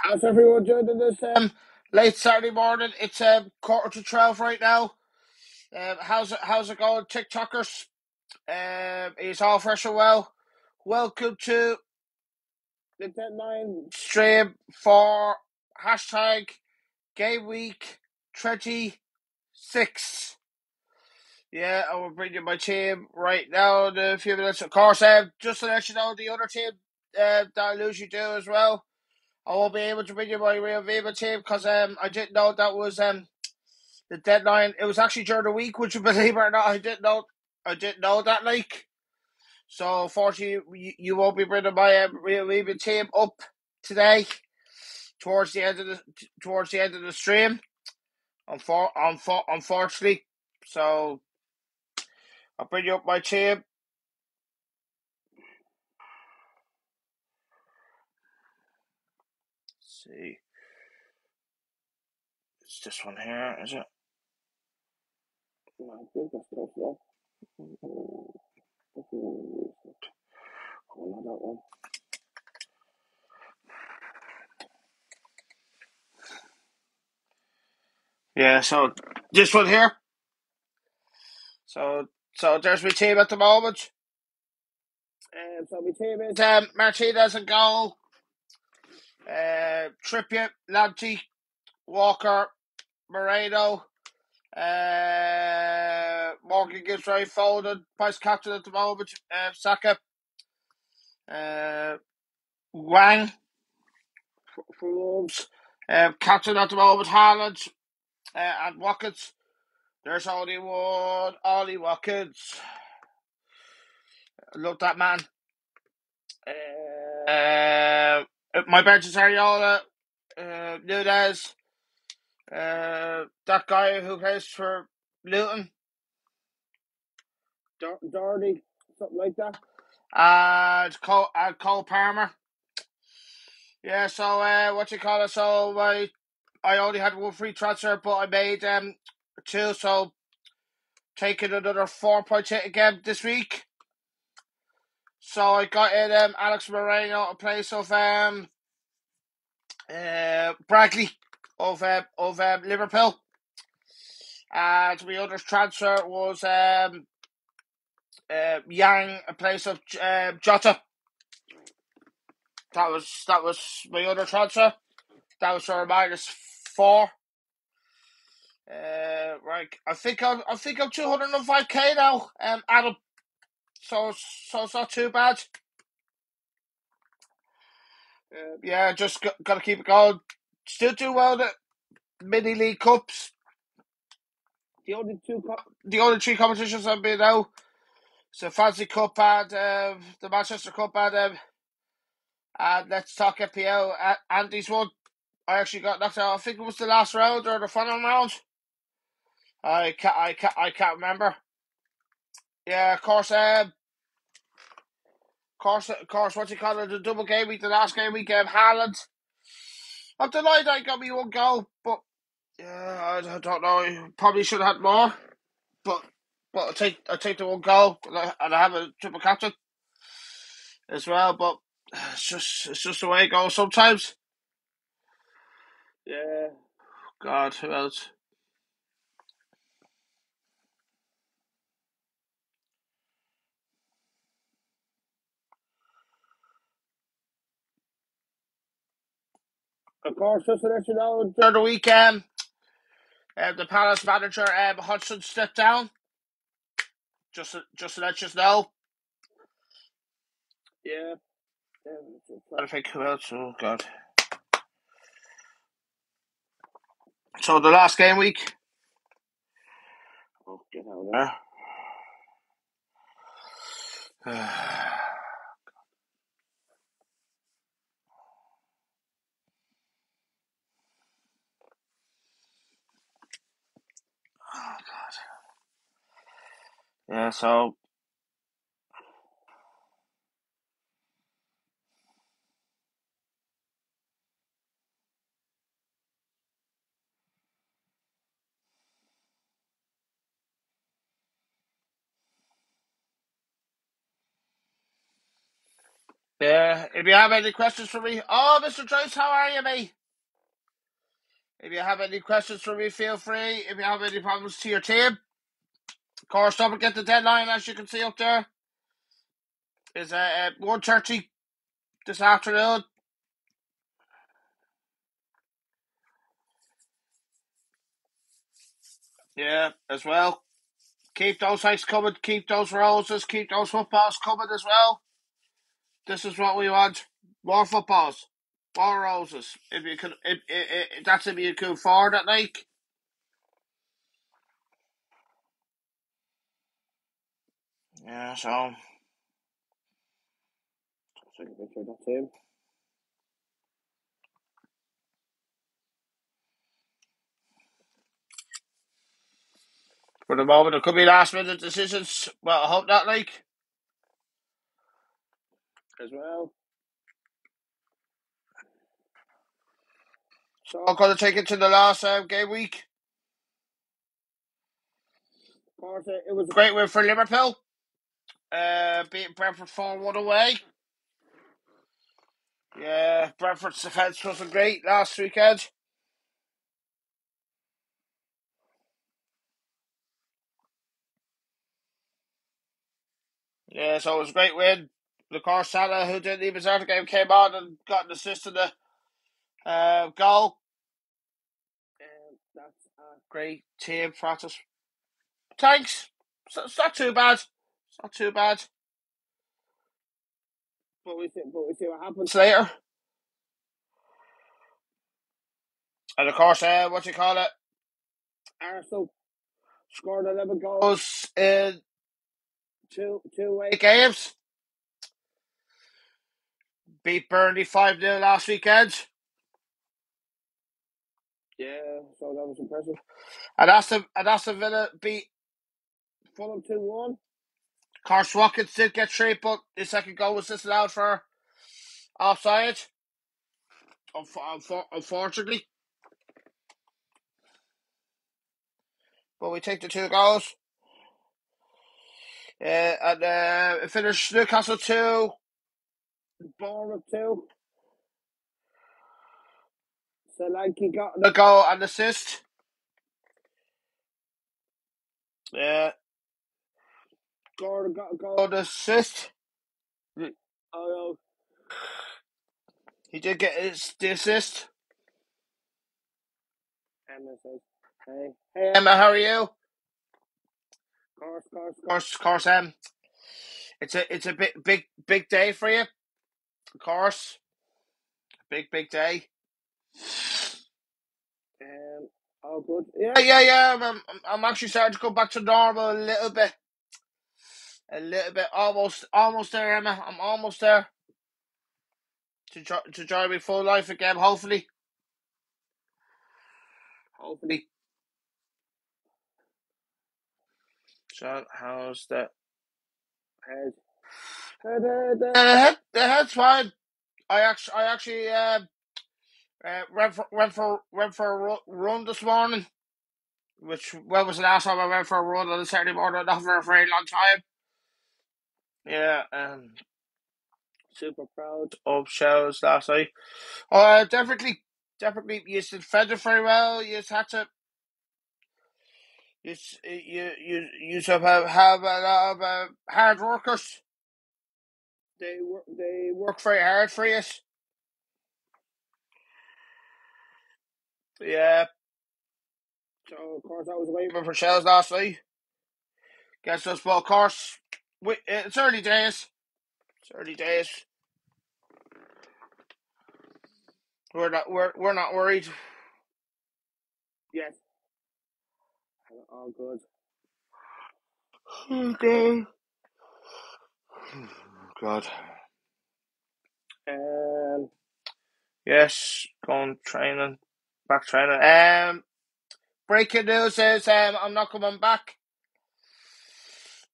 How's everyone doing in this late Saturday morning? It's 11:45 right now. How's it going, TikTokers? Is all fresh and well? Welcome to the Deadline stream for hashtag Game Week 26. Yeah, I will bring you my team right now in a few minutes. Of course, just to let you know, the other team that I lose you do as well. I won't be able to bring you my Real Viva team because I didn't know that was the deadline. It was actually during the week, would you believe it or not? I didn't know that, like. So unfortunately, you won't be bringing my Real Viva team up today towards the end of the stream. Unfortunately, so I'll bring you up my team. Let's see, it's this one here, is it? I think that's that. Oh, not that one. Yeah, so this one here. So there's my team at the moment. So my team is Martinez and goal. Trippier, Lanty, Walker, Moreno. Morgan Gibbs right Foden, vice captain at the moment. Saka. Wang for Wolves. Captain at the moment, Haaland. And Watkins. There's only one, Ollie Watkins. I love that man. My bench is Ariola, Nunez, that guy who plays for Luton, Doherty, something like that, and Cole Palmer. Yeah, so what you call it? So I only had one free transfer, but I made two, so taking another 4 points hit again this week. So I got in Alex Moreno in place of Bradley of Liverpool. And my other transfer was Yang in place of Jota. That was my other transfer. That was for a -4. Right, I think I'm 205k now. Adam, so it's not too bad. Yeah, just got to keep it going. Still do well the mini league cups. The only three competitions I've been out. So Fancy Cup and the Manchester Cup and Let's Talk FPL. Andy's one. I actually got knocked out. I think it was the last round or the final round. I can't remember. Yeah, of course. What you call it? The double game week. The last game week. Haaland. I'm delighted I got me one goal, but yeah, I don't know. I probably should have had more, but I take the one goal and I have a triple captain as well. But it's just the way it goes sometimes. Yeah. God, who else? Of course, just to let you know, during the weekend, the Palace manager Hudson stepped down. Just to let you know. Yeah. I think who else? Oh God. So the last game week. Oh, get out of there. Oh God. Yeah. So. Yeah, if you have any questions for me, oh, Mr. Joyce, how are you, mate? If you have any questions for me, feel free. If you have any problems to your team, of course, don't forget the deadline, as you can see up there, is at 1:30 this afternoon. Yeah, as well. Keep those hikes coming, keep those roses, keep those footballs coming as well. This is what we want. More footballs. More roses. If you could, that's if you could afford it, like. Yeah, so. Take a picture of that team. For the moment, there could be last minute decisions. Well, I hope not, like. As well. So I'm going to take it to the last game week. Of course, it was a great win for Liverpool. Beating Brentford 4-1 away. Yeah, Brentford's defence wasn't great last weekend. Yeah, so it was a great win. Of course, Salah, who didn't even start the game, came on and got an assist in the goal. That's a great team, Francis. Thanks. It's not too bad. It's not too bad. But we see what happens later. And of course, what do you call it? Arsenal scored 11 goals in two away games. Beat Burnley 5-0 last weekend. Yeah, so that was impressive. And Aston Villa beat Fulham 2-1. Of course, Watkins did get straight, but his second goal was disallowed for offside. Unfortunately. But we take the 2 goals. And it finished Newcastle 2, Bournemouth 2. Solanke got the goal and assist. Yeah. Gordon got a goal and assist. Oh, no. He did get the assist. Emma says, hey. Hey, Emma, how are you? Course, it's a big day for you. Of course. Big day. All good. Yeah. I'm actually starting to go back to normal a little bit. Almost there, Emma. I'm almost there to join my full life again. Hopefully. So how's the head? The head's fine. I actually went for a run this morning, which was the last time I went for a run on a Saturday morning? Not for a very long time. Yeah, super proud of shows last night. Definitely. You defended very well. You had to. You have a lot of hard workers. They work very hard for you. Yeah. So of course I was waiting for shells last night. Guess us, but of course it's early days. We're not worried. Yes. All good. Okay. God. Yes, going training, back training. Breaking news is I'm not coming back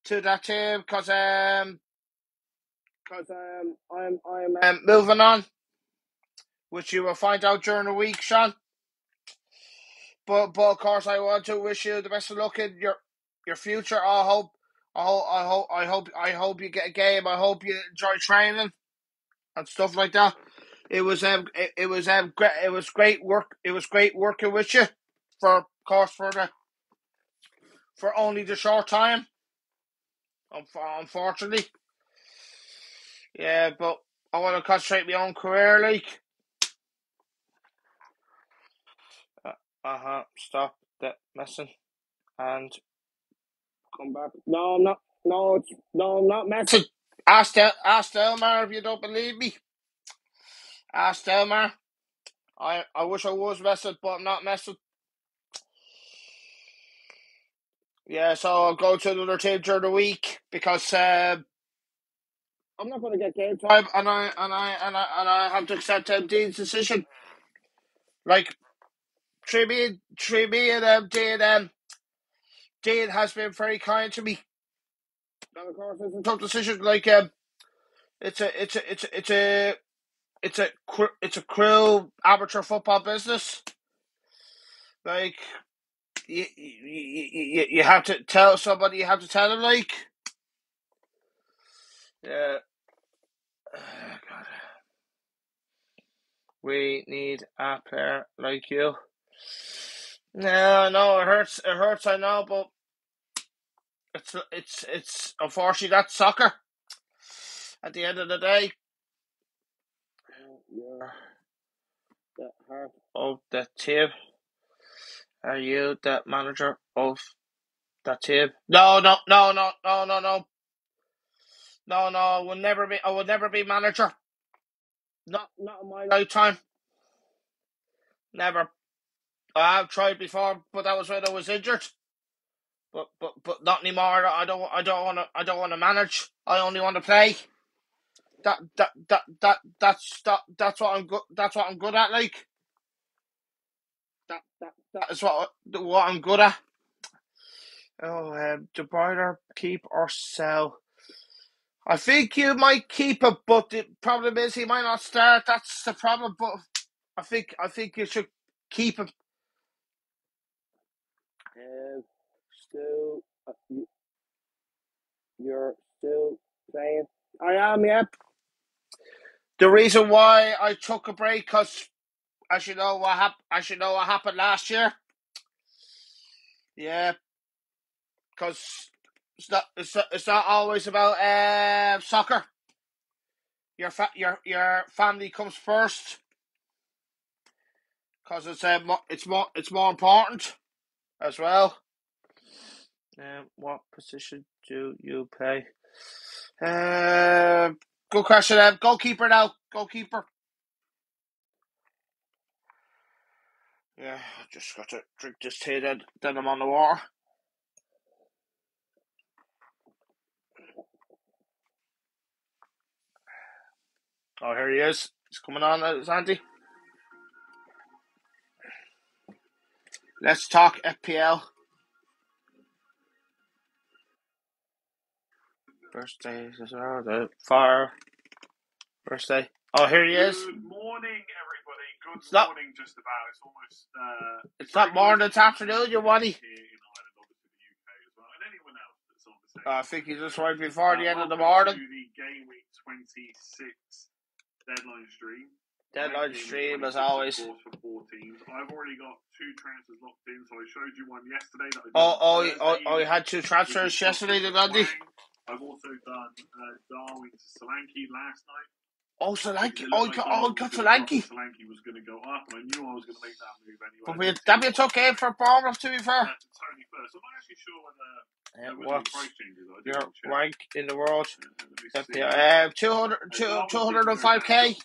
to that team because I'm moving on, which you will find out during the week, Sean. But of course, I want to wish you the best of luck in your future. I hope you get a game. I hope you enjoy training. and stuff like that. It was great work. It was great working with you for, of course, for only the short time. Unfortunately, yeah. But I want to concentrate my own career, like. Stop that messing and come back. No, I'm not. No, I'm not messing. Ask Elmar if you don't believe me. Ask Elmar. I wish I was messing, but I'm not messing. Yeah, so I'll go to another team during the week because I'm not going to get game time, and I have to accept Dean's decision. Like Treby and Dean has been very kind to me. And of course, it's a tough decision. Like it's a cruel amateur football business. Like you have to tell somebody. You have to tell them. Like, yeah. God. We need a player like you. No, it hurts. It hurts. I know, but it's unfortunately that's soccer. At the end of the day, you're the heart of the team. Are you the manager of the team? No. I will never be. I will never be manager. Not in my lifetime. Never. I have tried before, but that was when I was injured. But not anymore. I don't want to manage. I only want to play. That's what I'm good. That's what I'm good at. Like that is what I'm good at. Oh, De Bruyne, keep or sell? I think you might keep it, but the problem is he might not start. That's the problem. But I think you should keep him. Still, you're still playing. I am, yep. The reason why I took a break, because as you know what happened last year. Yeah, because it's not always about soccer. Your family comes first, because it's more important as well. What position do you play? Good question. Goalkeeper now. Goalkeeper. Yeah, I just got to drink this tea, then I'm on the water. Oh, here he is. He's coming on, Andy. Let's talk FPL. Birthday as well. The fire. Birthday. Oh, here he is. Good morning, everybody. Good It's not- morning, just about. It's almost. It's not morning, it's afternoon, you waddy. Here in Ireland, obviously the UK as well, and anyone else that's on the same. I think he's just right before the end of the morning. To the Game Week 26 deadline stream. Deadline stream, as always. Of course, for 4 teams. I've already got 2 transfers locked in, so I showed you one yesterday. That You had 2 transfers yesterday, did Andy? I've also done Darwin to Solanke last night. Oh, Solanke. Got Solanke. Solanke was going to go up, and I knew I was going to make that move anyway. But that'd be a tough game for Bournemouth, to be fair. Tony first. I'm not actually sure whether what's price changes. your rank in the world? 205k.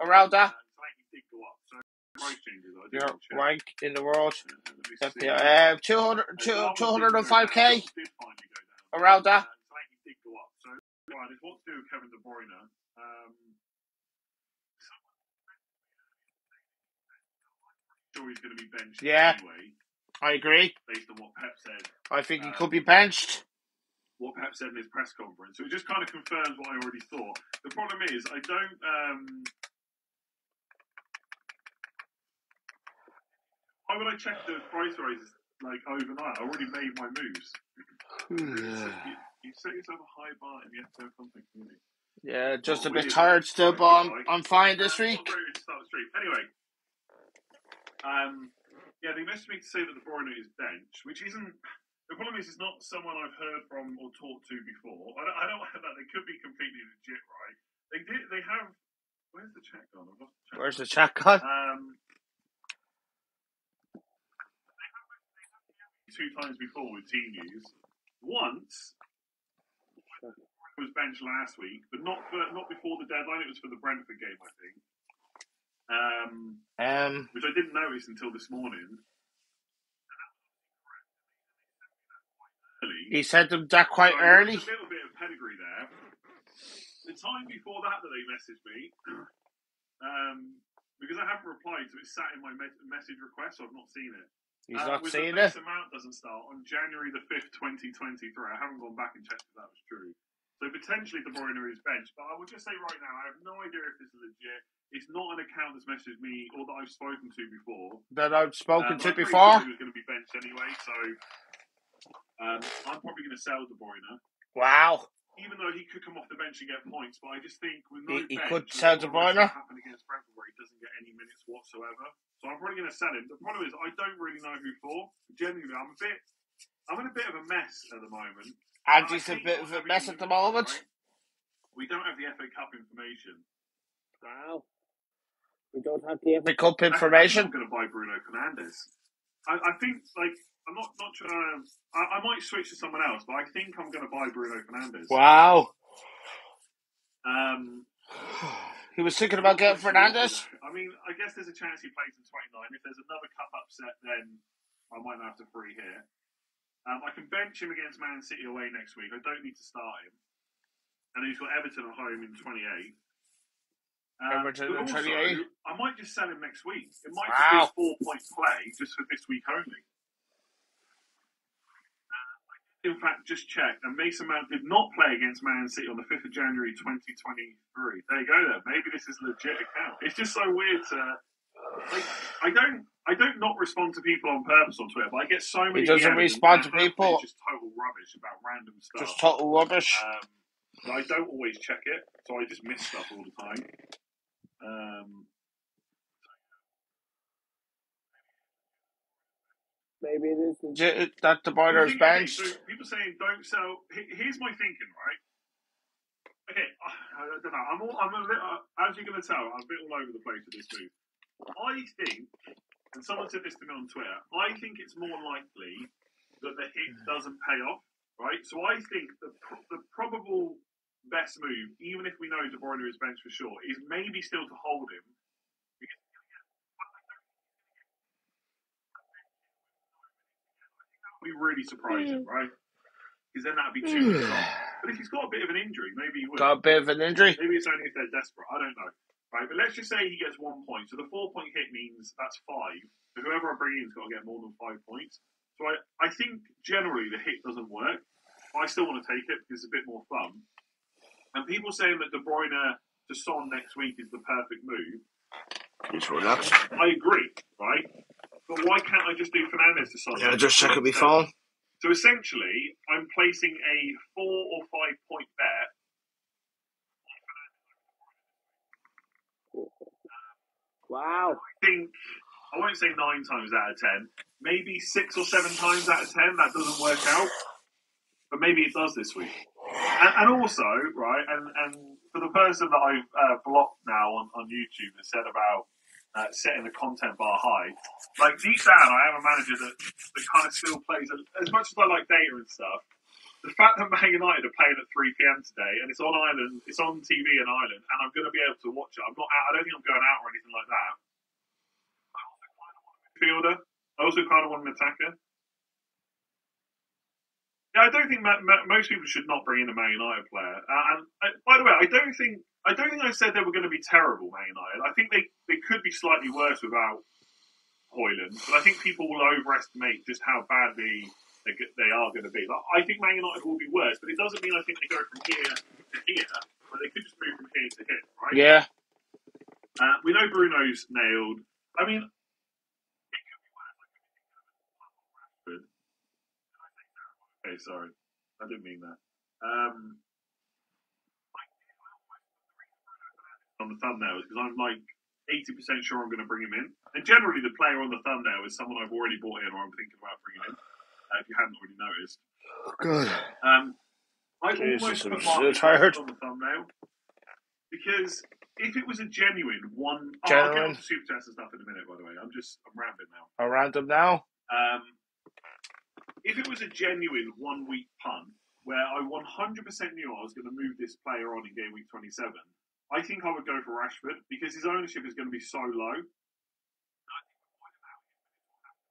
Around that. Solanke did go up, so price changes. Your rank in the world? 205k. Around that. Solanke did go up, so right, it's what to do with Kevin De Bruyne. Sure he's going to be benched anyway. I agree. Based on what Pep said. I think he could be benched. What Pep said in his press conference. So it just kind of confirms what I already thought. The problem is, I don't... why would I check the price rises like overnight? I already made my moves. You set yourself a high bar and you have to have something, really. Yeah, just a bit Weird. tired still, Right, but goodbye. I'm fine this Not week. very good to start the stream. Anyway, yeah, they messaged me to say that De Bruyne is bench, which isn't. The problem is, it's not someone I've heard from or talked to before. I don't want that. They could be completely legit, right? They did. They have. Where's the chat gone? I've lost the chat. Where's the chat gone? Two times before with team news. Once was benched last week, but not before the deadline. It was for the Brentford game, I think. Which I didn't notice until this morning. He sent them that quite early. There's a little bit of pedigree there. The time before that they messaged me, because I haven't replied, so it's sat in my message request, so I've not seen it. He's not seen it. it. The amount doesn't start on January the 5th, 2023. I haven't gone back and checked if that was true. So potentially De Bruyne is bench, but I will just say right now, I have no idea if this is legit. It's not an account that's messaged me or that I've spoken to before. That I've spoken to I'm before. Sure he was going to be benched anyway, so I'm probably going to sell De Bruyne. Wow. Even though he could come off the bench and get points, but I just think with no he bench, could sell De Bruyne. Happen against Brentford where he doesn't get any minutes whatsoever. So I'm probably going to sell him. The problem is I don't really know who for. Genuinely, I'm in a bit of a mess at the moment. Andy's a bit of a mess at the moment. Right? We don't have the FA Cup information. Wow. We don't have the FA Cup information. I'm going to buy Bruno Fernandes. I think, like, I'm not trying to. I might switch to someone else, but I think I'm going to buy Bruno Fernandes. Wow. He was thinking about getting Fernandes. I mean, I guess there's a chance he plays in 29. If there's another cup upset, then I might not have to free here. I can bench him against Man City away next week. I don't need to start him. And he's got Everton at home in 28. Everton in 28. I might just sell him next week. It might just be a 4-point play just for this week only. In fact, just checked, and Mason Mount did not play against Man City on the 5th of January 2023. There you go then. Maybe this is a legit account. It's just so weird to... Like, I don't not respond to people on purpose on Twitter, but I get so many... He doesn't respond to people. It's just total rubbish about random stuff. Just total rubbish. I don't always check it, so I just miss stuff all the time. Maybe it is that De Bruyne is benched. So people saying don't sell. Here's my thinking, right? Okay, I don't know. I'm a little, as you're going to tell, I'm a bit all over the place with this move. I think, and someone said this to me on Twitter, I think it's more likely that the hit doesn't pay off, right? So I think the probable best move, even if we know De Bruyne is benched for sure, is maybe still to hold him. Be really surprising, right? Because then that'd be 2 weeks off. But if he's got a bit of an injury, maybe he would. Got a bit of an injury? Maybe it's only if they're desperate. I don't know. Right, but let's just say he gets 1 point. So the 4-point hit means that's 5. So whoever I bring in has got to get more than 5 points. So I think generally the hit doesn't work. But I still want to take it because it's a bit more fun. And people saying that De Bruyne to Son next week is the perfect move. Just relax. I agree, right? But why can't I just do Fernandes to Son? Yeah, just check my phone. So essentially, I'm placing a 4 or 5 point bet. Wow. I won't say 9 times out of 10, maybe 6 or 7 times out of 10 that doesn't work out. But maybe it does this week. And also, right, and for the person that I've blocked now on YouTube that said about setting the content bar high, like deep down, I am a manager that kind of still plays, as much as I like data and stuff, the fact that Man United are playing at 3 p.m. today, and it's on Ireland, it's on TV in Ireland, and I'm going to be able to watch it. I'm not out, I don't think I'm going out or anything like that. Fielder. I also kind of want an attacker. Yeah, I don't think most people should not bring in a Man United player. And by the way, I don't think I said they were going to be terrible, Man United. I think they could be slightly worse without Højlund, but I think people will overestimate just how badly they are going to be. Like, I think Man United will be worse, but it doesn't mean I think they go from here to here. But they could just move from here to here, right? Yeah. We know Bruno's nailed. I mean, okay, sorry, I didn't mean that. on the thumbnails because I'm like 80% sure I'm going to bring him in. And generally, the player on the thumbnail is someone I've already bought in or I'm thinking about bringing in. If you hadn't already noticed. Good. I Jesus, almost I'm put so Marcus tired. Rashford on the thumbnail because if it was a genuine one, I'll get on to super chats and stuff in a minute. By the way, I'm rambling now. A random now. If it was a genuine 1 week punt where I 100% knew I was going to move this player on in game week 27, I think I would go for Rashford because his ownership is going to be so low.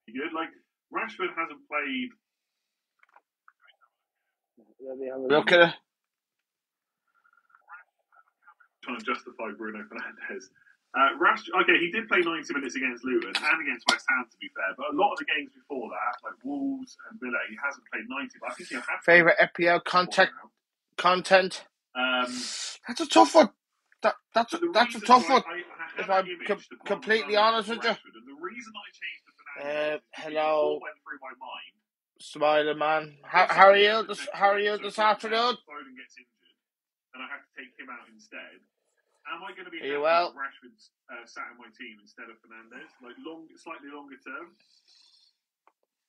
Good. Like Rashford hasn't played. Look at it. Trying to justify Bruno Fernandes. Okay, he did play 90 minutes against Luton and against West Ham, to be fair. But a lot of the games before that, like Wolves and Villa, he hasn't played 90. But I think he'll have favorite FPL content. That's a tough one. That's a tough one. If I'm completely honest with you. And the reason I changed to Fernandes hello, went through my mind. Spider Man. How are you? How are you this afternoon? Foden gets injured, and I have to take him out instead. Am I going to be happy with Rashford sat in my team instead of Fernandes? Like slightly longer term?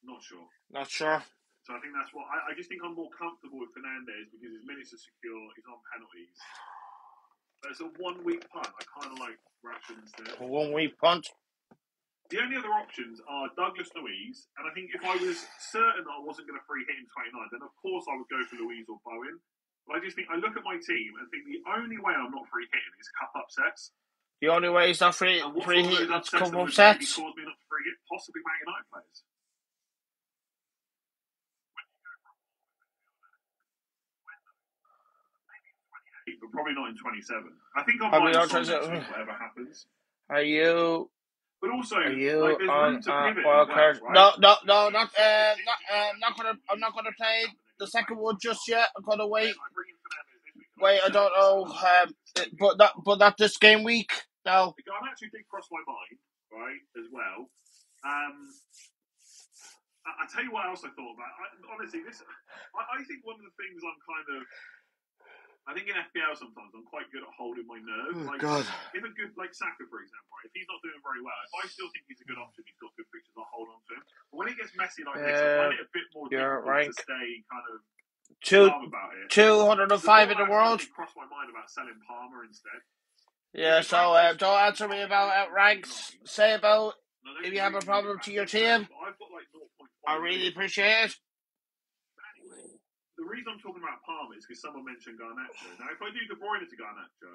Not sure. Not sure. So I think that's what I just think I'm more comfortable with Fernandes because his minutes are secure. He's on penalties. But it's a 1 week punt. I kind of like Rashford instead. A 1 week punt. The only other options are Douglas Luiz, and I think if I was certain that I wasn't going to free hit in 29, then of course I would go for Luiz or Bowen. But I just think I look at my team and think the only way I'm not free hitting is cup upsets. The only way he's not free hitting is cup upsets. Maybe cause me not to free hit, possibly Man United players. But probably not in 27. I think I'm next week, whatever happens. Are you? But also, are you like, on wildcard? Well, right? No, not. I'm not gonna play the second one just yet. I'm gonna wait. Wait, I don't know. But not this game week. No. The guy actually did cross my mind, right, as well. I tell you what else I thought about. Honestly, I think one of the things I think in FPL sometimes I'm quite good at holding my nerve. Oh, like, God. If a good, like Saka, for example, if he's not doing very well, if I still think he's a good option, he's got good fixtures, I'll hold on to him. But when it gets messy like this, I find it a bit more difficult to stay kind of calm about it. 205 in the world. I crossed my mind about selling Palmer instead. Yeah, so don't answer me about ranks. Say about if you have a problem to your team. I've got like 0.5. I really appreciate it. The reason I'm talking about Palmer is because someone mentioned Garnacho. Now, if I do De Bruyne to Garnacho,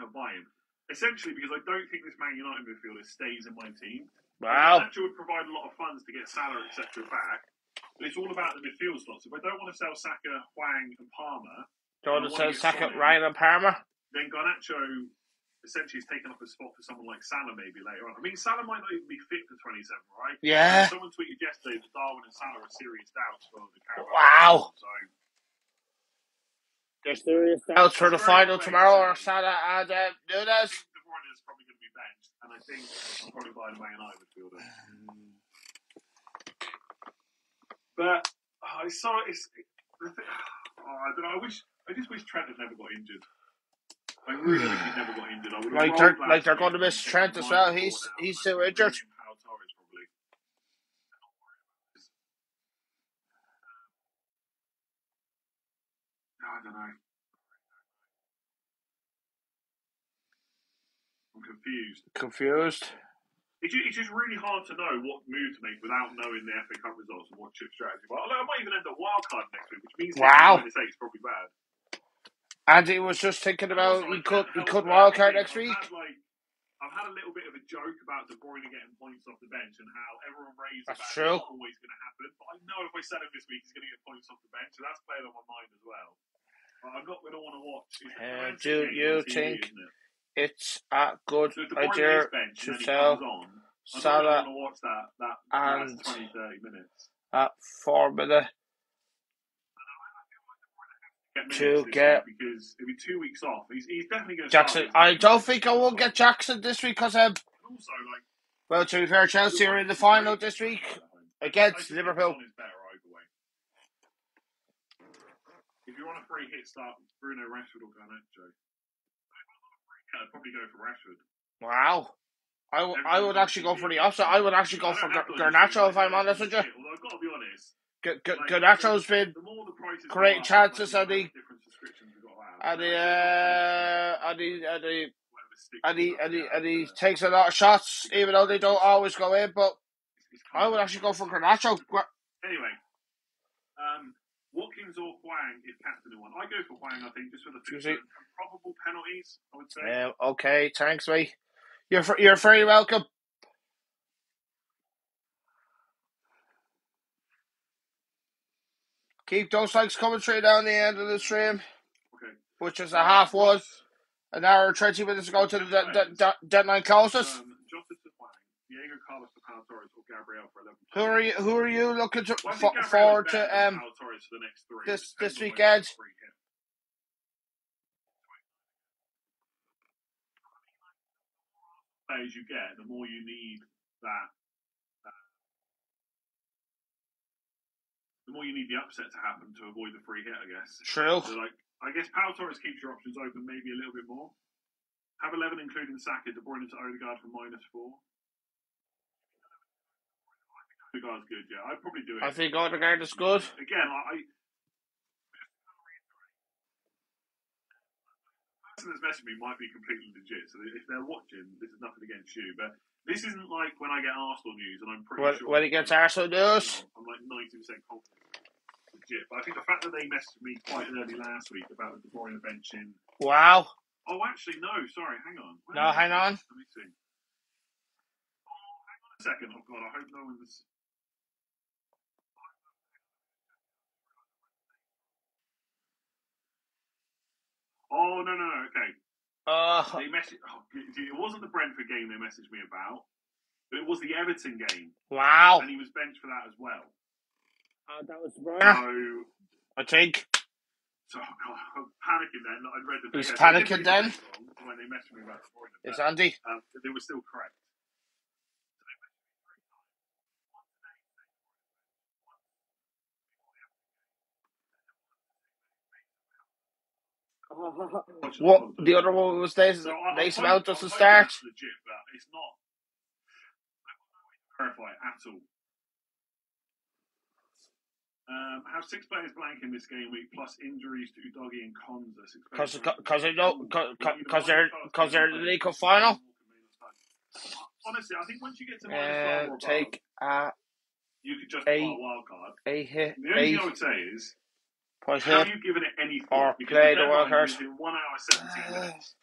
I'll buy him. Essentially, because I don't think this Man United midfielder stays in my team. Wow. Garnacho would provide a lot of funds to get Salah, etc. back, but it's all about the midfield slots. If I don't want to sell Saka, Hwang, and Palmer, don't want to sell Saka, Ryan, and Palmer, then Garnacho essentially is taking up a spot for someone like Salah maybe later on. I mean, Salah might not even be fit for 27, right? Yeah. Someone tweeted yesterday that Darwin and Salah are serious doubts for the Carabao. Wow. So there's serious doubts for the final tomorrow, or Salah and Nunes. I think De Bruyne is probably going to be benched, and I think I'm probably buying a Man United midfielder. But I saw it's. I don't know. I just wish Trent had never got injured. I really wish he never got injured. I would they're going to miss Trent as well. He's still injured. I don't know. I'm confused. It's just really hard to know what move to make without knowing the FA Cup results and what chip strategy. Well, I might even end up wildcard next week, which means it's probably bad. Andy was just thinking about he could wildcard next week. I've had a little bit of a joke about De Bruyne getting points off the bench and how everyone raves about true. It's not always going to happen. But I know if I sell him this week, he's going to get points off the bench, so that's playing on my mind as well. But I'm not going to want to watch. Do you think it's a good idea to sell Salah to watch that and 20-30 minutes at Formula to get because it'll be 2 weeks off. He's definitely going to Jackson. I don't think I will get Jackson this week because well, to be fair, Chelsea are in the final this week against Liverpool. If you're on a free hit, start Bruno, Rashford, or Garnacho. I'd probably go for Rashford. Wow. I would actually go for the opposite. I would actually go for Garnacho if I'm honest with you. Although I've got to be honest, Garnacho's been creating chances and he takes a lot of shots, even though they don't always go in. But I would actually go for Garnacho. Anyway, Watkins or Hwang if captain in one. I go for Hwang, I think, just for the probable penalties, I would say. Okay, thanks, mate. You're very welcome. Keep those likes coming straight down the end of the stream, which is a half one. An hour and 20 minutes ago to the deadline closes. Jota to Hwang, Diego Carlos to Pau Torres, or Gabriel for 11. Who are you looking to forward to the next three. this weekend? Players you get, the more you need that. The more you need the upset to happen to avoid the free hit, I guess. True. So, I guess Pau Torres keeps your options open maybe a little bit more. Have 11 including Saka, De Bruyne to Odegaard for -4. Odegaard's good, yeah. I'd probably do it. I think Odegaard is good. Again, the person that's messaging me might be completely legit, so if they're watching, this is nothing against you, but this isn't like when I get Arsenal news, and I'm pretty sure... When he gets Arsenal news? I'm like 90% confident. Legit. But I think the fact that they messaged me quite early last week about the De Bruyne benching... Wow. Oh, actually, no. Sorry, hang on. Hang on. Let me see. Oh, hang on a second. Oh, God, I hope no one's... Oh, no, okay. They messaged... it wasn't the Brentford game they messaged me about, but it was the Everton game. Wow. And he was benched for that as well. That was so, I think. So, God, I'm panicking then. I read the... He's panicking then? When they messaged me about the point. It's Andy. They were still correct. What the other one was this? Mason Mount doesn't start. Legit, but it's not. I don't know how to verify it at all. Have 6 players blank in this game week plus injuries to Udogie and Konza. Because they're the League Cup final. Honestly, I think once you get to -12 or take above, you could just buy a wild card. The only thing I would say is, have you given it any thought? Or play the wild card. In 1 hour 17 minutes.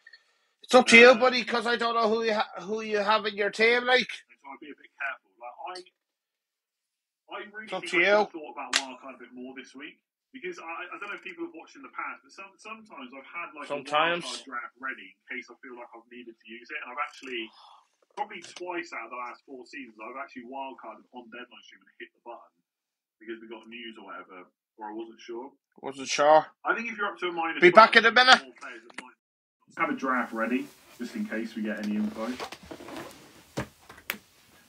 It's up to you, buddy, because I don't know who you have in your team, like. So I'd be a bit careful. I really it's up think to you. I thought about wildcard a bit more this week. Because I don't know if people have watched in the past, but sometimes I've had a wildcard draft ready in case I feel like I've needed to use it. And I've actually, probably twice out of the last 4 seasons, I've actually wildcarded on deadline stream and hit the button because we got news or whatever, or I wasn't sure. I think if you're up to a -12, be back in a minute. Have a draft ready just in case we get any info.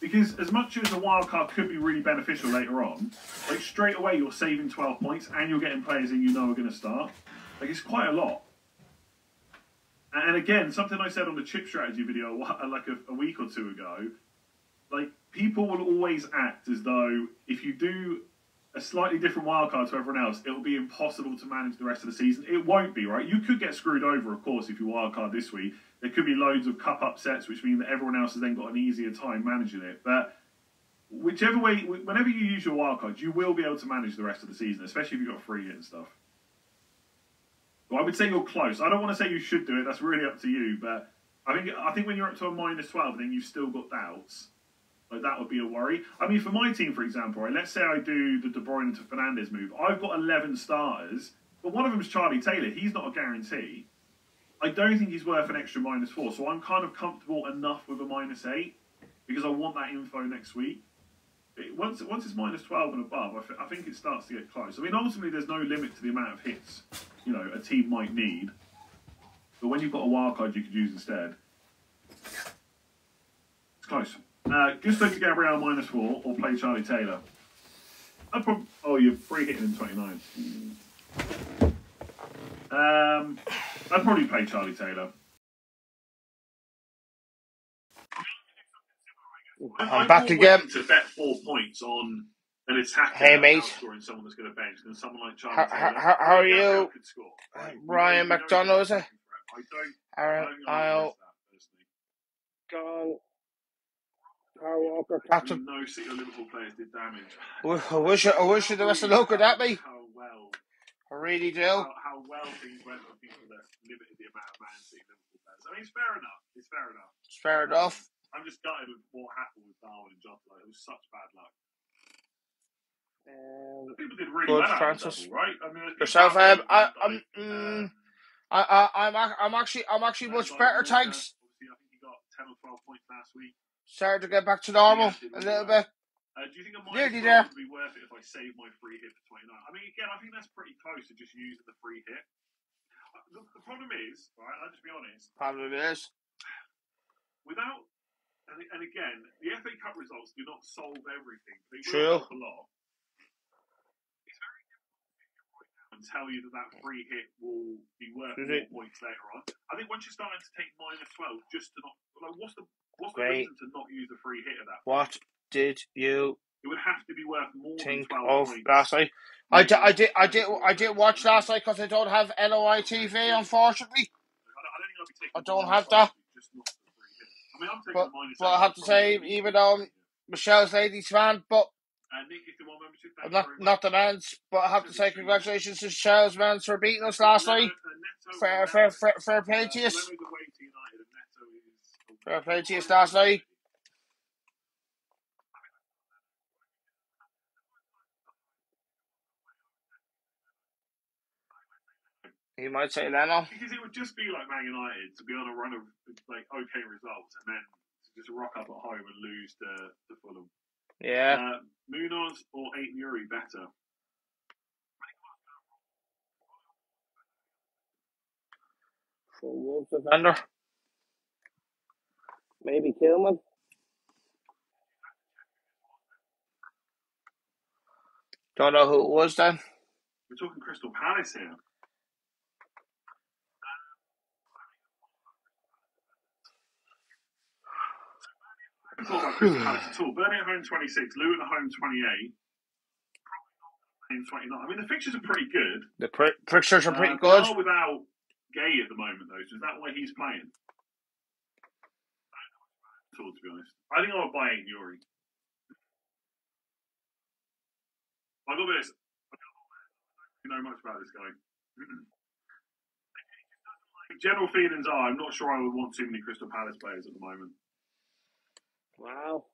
Because as much as a wild card could be really beneficial later on, like straight away you're saving 12 points and you're getting players in you know are going to start. Like it's quite a lot. And again, something I said on the chip strategy video like a week or 2 ago, like people will always act as though if you do a slightly different wildcard to everyone else, it will be impossible to manage the rest of the season. It won't be, right? You could get screwed over, of course, if you wildcard this week. There could be loads of cup upsets, which mean that everyone else has then got an easier time managing it. But whichever way, whenever you use your wildcard, you will be able to manage the rest of the season, especially if you've got free hit and stuff. So I would say you're close. I don't want to say you should do it. That's really up to you. But I think when you're up to a -12 and then you've still got doubts, like that would be a worry. I mean, for my team, for example, right, let's say I do the De Bruyne to Fernandes move. I've got 11 starters, but one of them is Charlie Taylor. He's not a guarantee. I don't think he's worth an extra -4, so I'm kind of comfortable enough with a -8 because I want that info next week. Once it's -12 and above, I think it starts to get close. I mean, ultimately, there's no limit to the amount of hits a team might need. But when you've got a wild card you could use instead, it's close. Gusto to Gabriel -4 or play Charlie Taylor. You're free hitting in 29. I'd probably play Charlie Taylor. I'm back again. To bet 4 points on an attacker outscoring someone that's going to bench than someone like Charlie Taylor. How are you? Could score, right? Ryan McDonough, is it? I'll John Carl Walker, captain. No City or Liverpool players did damage. I wish you the best of luck with that, mate. How well. I really do. How well things went for people that limited the amount of Man City Liverpool players. I mean, it's fair enough. It's fair enough. I'm just gutted with what happened with Darwin and Jota. It was such bad luck. People did really well Francis. Double, right? I mean, yourself, I'm actually much better, thanks. Obviously, I think he got 10 or 12 points last week. Started to get back to normal a little bit. Do you think it might be worth it if I save my free hit for 29? I mean, again, I think that's pretty close to just using the free hit. The problem is, right, I'll just be honest. Problem is, without, and again, the FA Cup results do not solve everything. They will help a lot. It's very difficult to tell you that free hit will be worth more points later on. I think once you're starting to take -12, just to not, like, what's the reason to not use the free hit at that point? What did you? It would have to be worth more think than 12 of points. last night. I did watch last night because I don't have LOI TV, unfortunately. I don't have that. But I have to say, even though Michelle's ladies fan, but I'm not the man's. But I have to say, congratulations to Michelle's mans for beating us last night. Fair play to you. Fair play to you last night. You might say Leno. Because it would just be like Man United to be on a run of like okay results and then to just rock up at home and lose to Fulham. Yeah. Munoz or Aït-Nouri better? For Wolves defender. Maybe Kilman. Don't know who it was then. We're talking Crystal Palace here. I haven't thought about Crystal Palace at all. Burnley at home 26, Luton at home 28. 29. I mean, the fixtures are pretty good. The fixtures are pretty good. They are without Gay at the moment, though. So is that why he's playing? At all, to be honest. I think I'll buy Aït-Nouri. I'll go with this. I don't know much about this guy. General feelings are, I'm not sure I would want too many Crystal Palace players at the moment. Wow.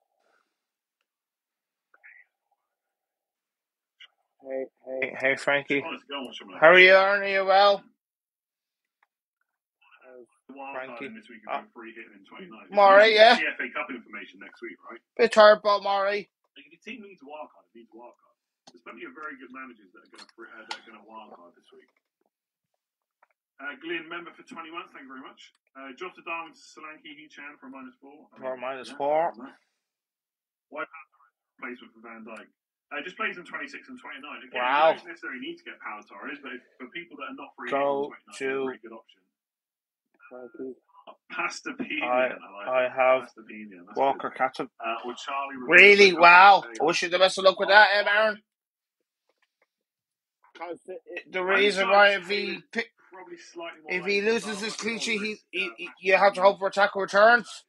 Hey, Frankie. How are you? Are you well? Frankie. This week free hitting in 29. Murray, yeah. The FA Cup information next week, right? Bit tired about Murray. Like, if your team needs a wild card, it needs a wild card. There's plenty of very good managers that are going to wild card this week. Glenn, member for 20 months, thank you very much. Jota Darwin, Solanke, Hee-Chan for -4. -4. White replacement for Van Dijk. Just plays in 26 and 29. Again, wow. You don't necessarily need to get Pau Torres, but for people that are not free, go it's to a very good option. Pastapenia. I have Pastapenia. Walker captain. Or Charlie. Really? Wow. I wish you the best of luck with that, Aaron. The reason why if he loses his clean sheet, you have to hope for tackle returns.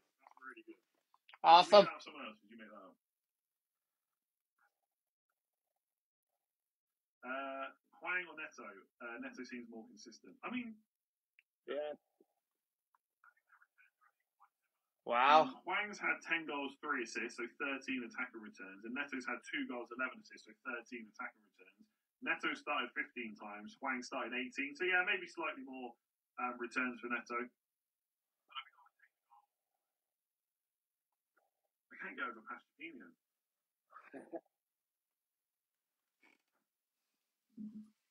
Awesome. Hwang or Neto? Neto seems more consistent. I mean, yeah. Wow. Hwang's had 10 goals, 3 assists, so 13 attacker returns, and Neto's had 2 goals, 11 assists, so 13 attacker returns. Neto started 15 times, Hwang started 18, so yeah, maybe slightly more returns for Neto. I can't get over Pastapenia.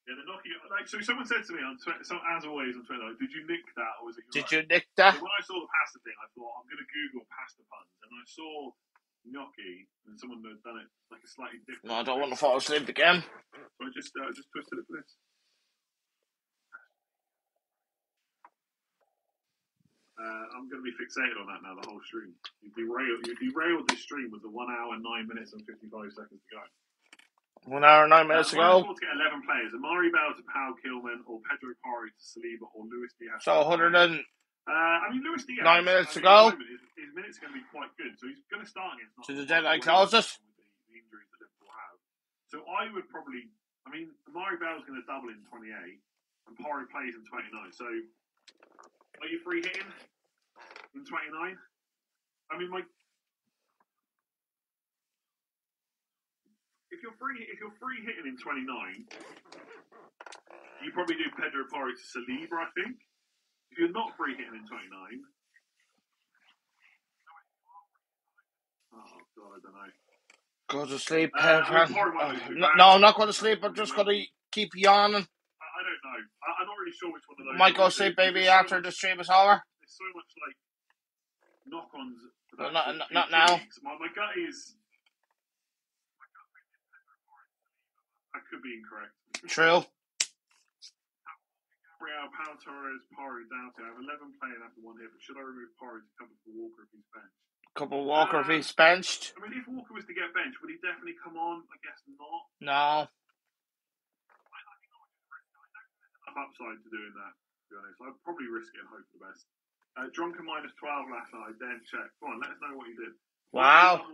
Yeah, the Nokia. Like, so someone said to me on Twitter, so as always on Twitter, did you nick that or was it? Did you nick that? So when I saw the pasta thing, I thought I'm going to Google pasta puns, and I saw gnocchi, and someone had done it like a slightly different. No, I don't want to fall asleep again. So I just twisted it for this. I'm going to be fixated on that now the whole stream. You derailed this stream with the 1 hour, 9 minutes, and 55 seconds to go. 1 hour, 9 minutes to go. To get 11 players. Amari Bell to Pau Kilman, or Pedro Porro to Saliba, or Luis Diaz. So 100 and... Luis Diaz... 9 minutes to go. His minutes are going to be quite good, so he's going to start against... So the deadline closes. The injuries that Liverpool have. So I would probably... Amari Bell's going to double in 28, and Porro plays in 29. So, are you free hitting in 29? If you're free hitting in 29, you probably do Pedro Porro to Saliba, I think. If you're not free hitting in 29, oh god, I don't know. Go to sleep, no, I'm not going to sleep. I'm just going to keep yawning. I don't know. I'm not really sure which one of those. Might go sleep, baby, after the stream is over. There's so much knock-ons. Not now. My gut is. I could be incorrect. True. Gabriel, Pau Torres, Porro down to. I have 11 playing after one hit, but should I remove Porro to cover for Walker if he's benched? Couple Walker if he's benched. If Walker was to get benched, would he definitely come on? I guess not. No. I'm upside to doing that, to be honest. I'd probably risk it and hope for the best. Drunken -12 last night, then check. Go on, let us know what you did. Wow.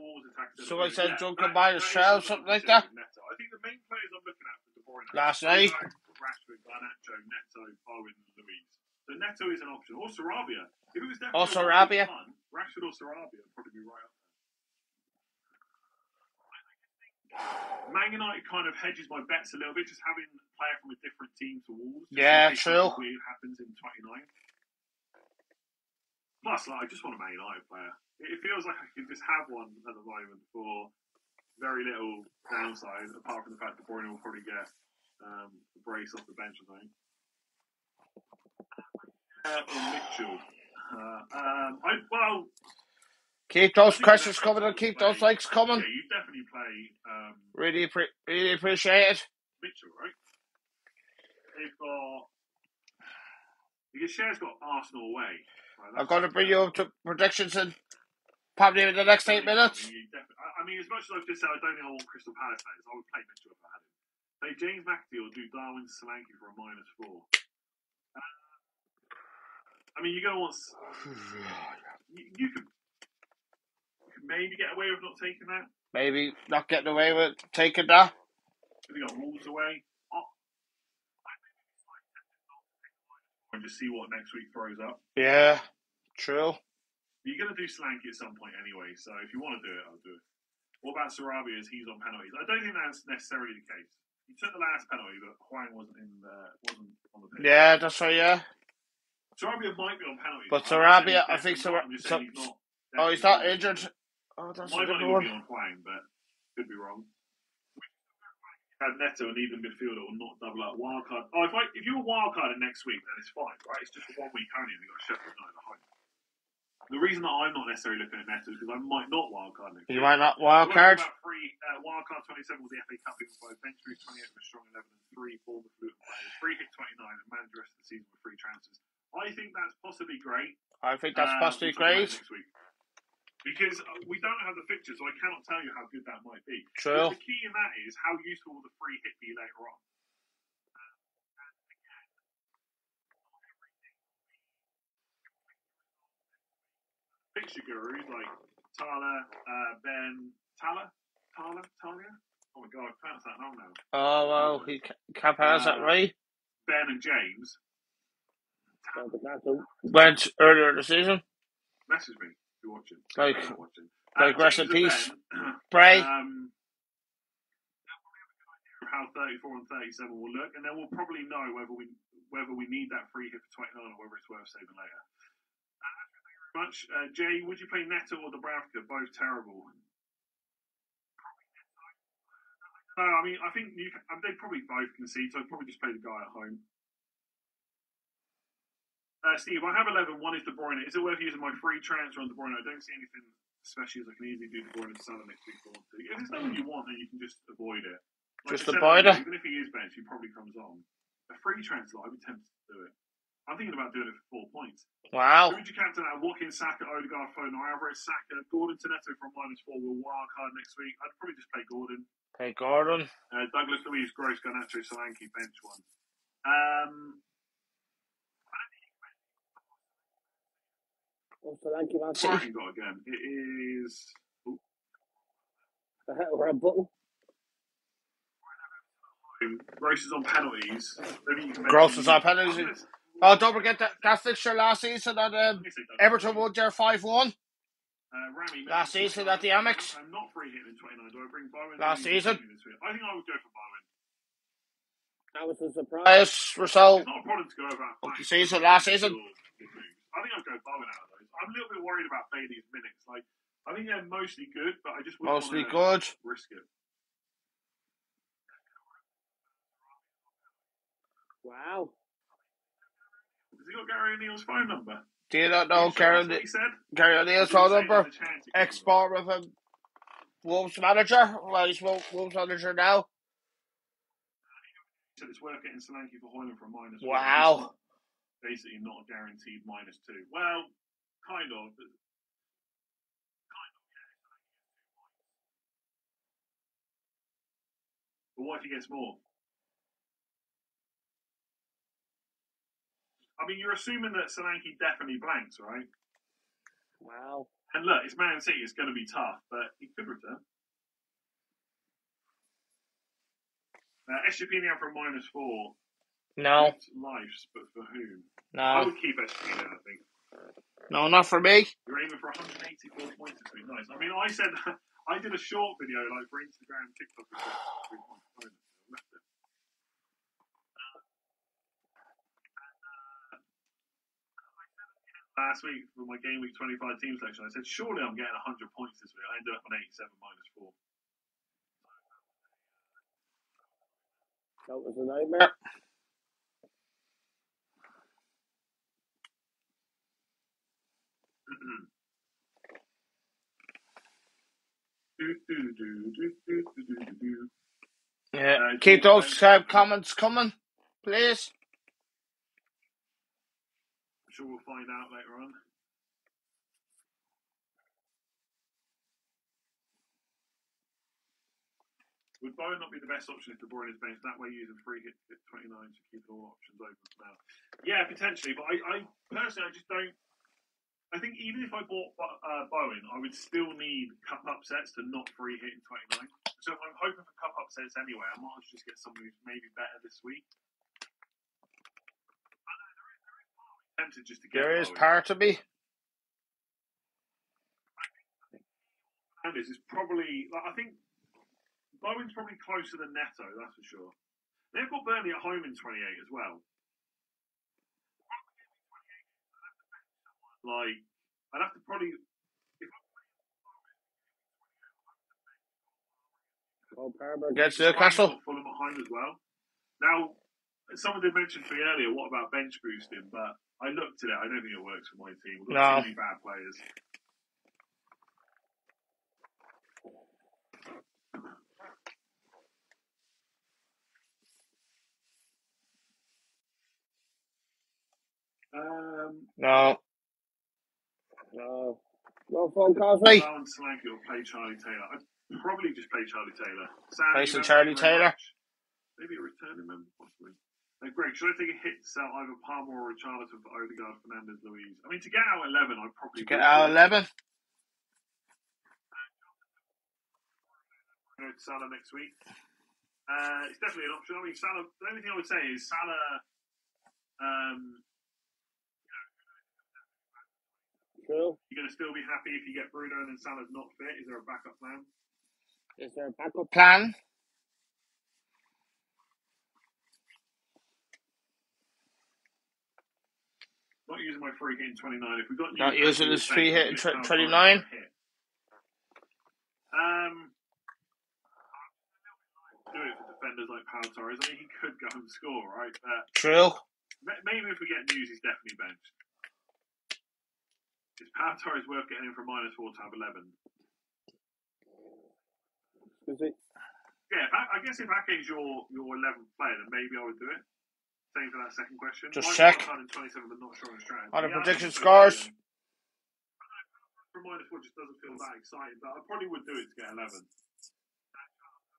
So I said drunken -12, something like that? I think the main players I'm looking at for De Bruyne last night. Rashford, Garnacho, Neto, Bowen, and Luiz. So Neto is an option. Or Sarabia. If it was definitely Sarabia. Fun, Rashford or Sarabia would probably be right up there. Man United kind of hedges my bets a little bit, just having a player from a different team to Wolves. Yeah, true. Weird happens in 29. Plus, I just want a Man United player. It feels like I could just have one at the moment for very little downside, apart from the fact that De Bruyne will probably get a brace off the bench, I think. Or Mitchell. Keep those questions coming and keep those likes coming. Yeah, you definitely play. Really appreciate it. Mitchell, right? They've got. Because Cher's got Arsenal away. Right, I'm going to bring you up to predictions in probably in the next 8 minutes. As much as I've just said, I don't think I want Crystal Palace players. I would play Mitchell if I had him. Play James McAtee or do Darwin Solanke for a -4. You're going to want. You could maybe get away with not taking that. Maybe not getting away with taking that. If you got Wolves away. And just see what next week throws up. Yeah, true. You're going to do Solanke at some point anyway, so if you want to do it, I'll do it. What about Sarabia as he's on penalties? I don't think that's necessarily the case. He took the last penalty, but Hwang wasn't on the pitch. Yeah, that's right, yeah. Sarabia might be on penalties. But Sarabia, I think he's not injured. Oh, that's a good one. Be on Hwang, but could be wrong. Had Neto and even midfielder or not double up wildcard. If you're a wildcard next week, then it's fine, right? It's just for 1 week only, and you've got Sheffield United at home. The reason that I'm not necessarily looking at Neto is because I might not wildcard next week. You might not wildcard. Wildcard 27 was the FA Cup in 5, bench boost 28 with strong 11 and 3 Bournemouth Luton players. Free hit 29 and manage the rest of the season with free transfers. I think that's possibly great. I think that's possibly great. Next week. Because we don't have the fixtures, so I cannot tell you how good that might be. True. But the key in that is how useful will the free hit be later on. Fixture gurus like Talia. Oh my god, I pronounced that wrong now. Oh well, he can't pronounce that right. Ben and James went earlier in the season. Message me. Watching. Rest in peace. Pray. How 34 and 37 will look, and then we'll probably know whether we need that free hit for 29 or whether it's worth saving later. Thank you very much. Jay, would you play Neto or Dubravka? Both terrible. No, I think they probably both concede, so I'd probably just play the guy at home. Steve, I have 11. One is De Bruyne. Is it worth using my free transfer on De Bruyne? I don't see anything special as I can easily do De Bruyne and Salah next week. If there's nothing you want, then you can just avoid it. Just avoid it? Even if he is bench, he probably comes on. A free transfer, I'd be tempted to do it. I'm thinking about doing it for 4 points. Wow. Who would you captain out? Watkins, Saka, Odegaard, Foden, or Alvarez, Saka, Gordon, Neto from -4 will wild card next week. I'd probably just play Gordon. Play Gordon. Douglas Luiz, Gross, Garnacho, Solanke, bench one. Solanke, Man City. Brighton got again. It is. Red button. Gross is on penalties. Gross is on penalties. Oh, don't forget that fixture last season that Everton won their 5-1. Last season at the Amex. I'm not free hitting in 29. Do I bring Bowen? Last season. I think I would go for Bowen. That was a surprise result. It's not a problem to go over the season, last season. I think I'd go Bowen out of those. I'm a little bit worried about Bailey's minutes. Like, I think they're mostly good, but I just wouldn't Mostly want to good. risk it. Wow. Has he got Gary O'Neill's phone number? Do you not know Gary O'Neill's phone number? Export with a Wolves manager. Well, he's Wolves manager now. So it's worth getting Solanke for Højlund for -1. Wow. Basically not a guaranteed -2. Well, kind of. But what if he gets more? I mean, you're assuming that Solanke definitely blanks, right? Wow. And look, it's Man City. It's going to be tough, but he could return. Estepinian for -4. No. Lives, but for whom? No. I would keep Estepinian, I think. No, not for me. You're aiming for 184 points this week. Nice. I mean, I said I did a short video like for Instagram, TikTok. Last week for my game week 25 team selection, I said surely I'm getting 100 points this week. I ended up on 87 -4. That was a nightmare. Yeah. Keep those comments coming, please. I'm sure we'll find out later on. Would Bowen not be the best option if De Bruyne is bench? That way, using free hit 29 to keep all options open for now. Yeah, potentially, but I personally, I just don't. I think even if I bought Bowen, I would still need cup upsets to not free hit in 29. So if I'm hoping for cup upsets anyway, I might as well just get someone who's maybe better this week. I'm tempted just to get there is Bowen. part of me. And it's probably, I think Bowen's probably closer than Neto, that's for sure. They've got Burnley at home in 28 as well. Like, I'd have to probably. Palmer gets Newcastle. Fulham at home as well. Now, someone did mention to me earlier, what about bench boosting? But I looked at it, I don't think it works for my team. We've got too many bad players. No. No phone calls, mate. Solanke will play Charlie Taylor. I'd probably just play Charlie Taylor. Play some Charlie Taylor. Maybe a returning member, possibly. Greg, should I take a hit to sell either Palmer or Richarlison for Odegaard, Fernandes, Luiz? I mean, to get out 11, I'd probably get out 11. Go to Salah next week. It's definitely an option. I mean, Salah. The only thing I would say is Salah. True. You're going to still be happy if you get Bruno and then Salah's not fit. Is there a backup plan? Is there a backup plan? Not using my free hit in 29. If we got not using his free hit in 29. Do it for defenders like Pau Torres. I mean, he could go and score, right? True. Maybe if we get news, he's definitely benched. Is Pau Torres worth getting in for -4 to have 11? Is it? Yeah, I guess if Ake's your 11th player, then maybe I would do it. Same for that second question. Just Like check. wildcard in 27, but not sure on strategy. On the Yeah, I prediction think so, scores. From -4 just doesn't feel that exciting, but I probably would do it to get 11.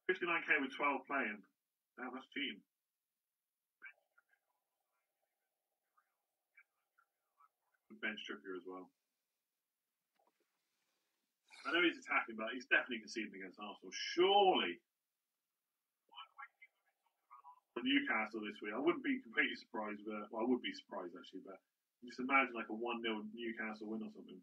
59k with 12 playing. Damn, that's cheating. Bench Trippier as well. I know he's attacking, but he's definitely conceding against Arsenal. Surely. Newcastle this week. I wouldn't be completely surprised, but I would be surprised actually. But just imagine like a 1-0 Newcastle win or something.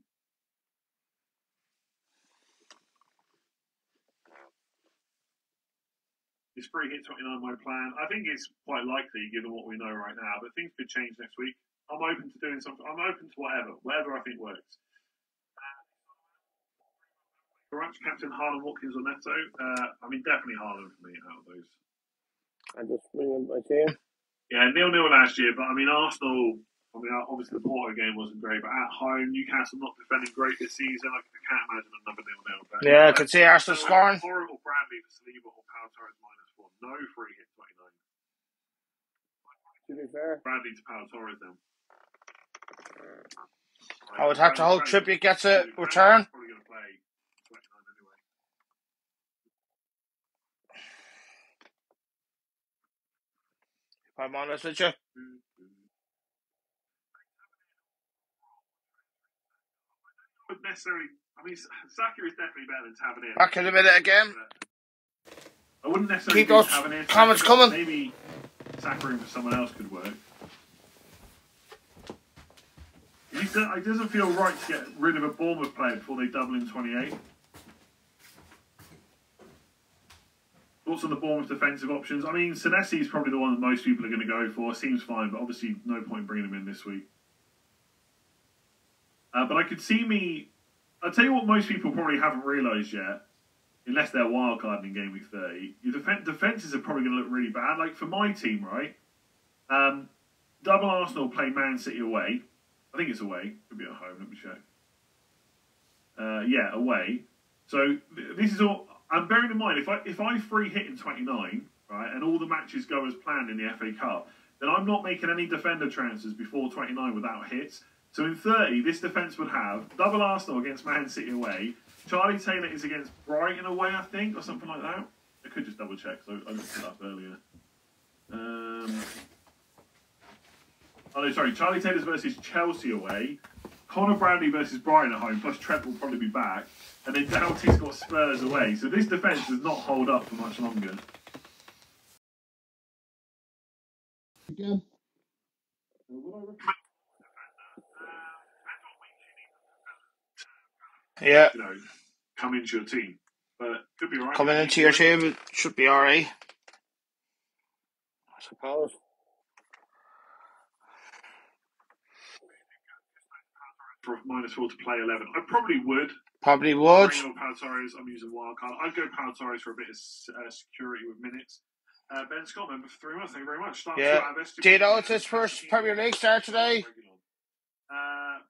Is free hit 29 my plan? I think it's quite likely given what we know right now, but things could change next week. I'm open to doing something. I'm open to whatever I think works. Perhaps Captain Haaland, Watkins, or Neto. I mean, definitely Haaland for me out of those. I just bring my team. Yeah, 0-0 last year, but I mean, Arsenal. I mean, obviously the Porto game wasn't great, but at home, Newcastle not defending great this season. I can't imagine another 0-0. But Yeah, I could see Arsenal scoring. Horrible Bradley for Saliba or Pau Torres -1. No free hit 29. To be fair, Bradley to Pau Torres then. I would have to hope Trippier gets a return. Probably going to play 29 anyway. If I'm honest with you. Not necessarily. I mean, Saka is definitely better than Tavernier. Back in a minute again. I wouldn't necessarily Keep those Tavernier. comments coming. Maybe Saka in for someone else could work. It doesn't feel right to get rid of a Bournemouth player before they double in 28. Thoughts on the Bournemouth defensive options? I mean, Senesi is probably the one that most people are going to go for. Seems fine, but obviously no point bringing him in this week. But I could see me... I'll tell you what most people probably haven't realised yet, unless they're wildcarding in game week 30, your defences are probably going to look really bad. Like, for my team, right, double Arsenal play Man City away. I think it's away. Could be at home. Let me check. Yeah, away. So this is all. I'm bearing in mind if I free hit in 29, right, and all the matches go as planned in the FA Cup, then I'm not making any defender transfers before 29 without hits. So in 30, this defence would have double Arsenal against Man City away. Charlie Taylor is against Brighton away, I think, or something like that. I could just double check. So I looked it up earlier. Oh, no, sorry. Charlie Taylor's versus Chelsea away. Conor Bradley versus Brighton at home, plus Trent will probably be back. And then Doughty's got Spurs away. So this defence does not hold up for much longer. Again. Yeah. You know, come into your team. But could be alright. Coming into your team, it should be alright. I suppose. For -4 to play 11. I probably would. Probably would. Pau Torres, I'm using wildcard. I'd go Pau Torres for a bit of security with minutes. Ben Scott, member for 3 months. Thank you very much. Yeah. Do you know it's his first Premier League start today?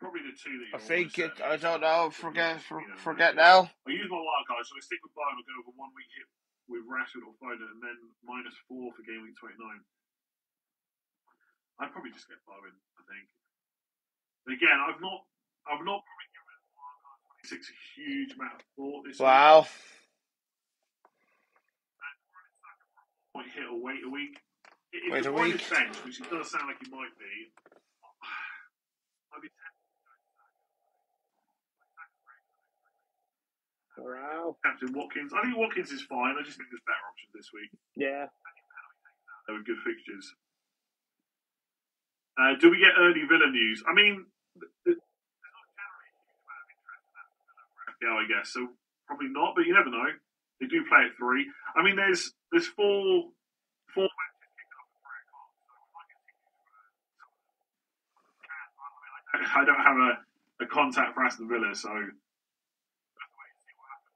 Probably the two that you I think it. I don't know. Forget now. I use my wildcard, so I stick with Bayern. I'll go over 1 week hit with Rashford or Foden, and then -4 for game week 29. I'd probably just get Bowen, I think. But again, I've not probably given wildcard 26 a huge amount of thought this week. Wow. Might hit or wait a week. Wait a week. Bench, which it does sound like he might be. I'd be Wow. Captain Watkins. I think Watkins is fine. I just think there's better options this week. Yeah. They were good fixtures. Do we get early Villa news? I mean, there's not generally a huge amount of interest in that FPL, I guess. So probably not, but you never know. They do play at 3. I mean, there's 4 matches kicking off at 3 o'clock. So we might get tickets. I don't have a contact for Aston Villa, so we'll have to wait and see what happens.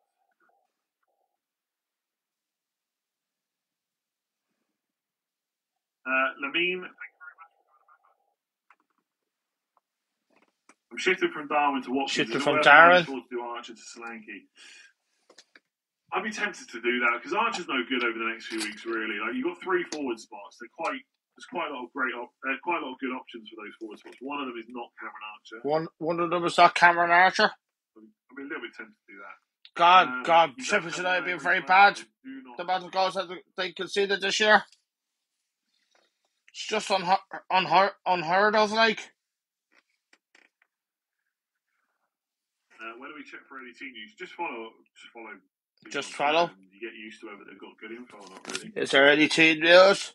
Lamine, thank you very much for coming back. I'm shifting from Darwin to Watkins. Shifting from Darwin to do Archer to Solanke. I'd be tempted to do that because Archer's no good over the next few weeks. Really, like you've got 3 forward spots. They're quite There's quite a lot of quite a lot of good options for those forward spots. One of them is not Cameron Archer. One of them is not Cameron Archer. I'd be a little bit tempted to do that. God, Sheffield United have been very bad. The amount of goals that they conceded this year. It's just unheard of, like. Where do we check for any team news? Just follow. Just follow. You get used to whether they've got good info or not, really. Is there any team news?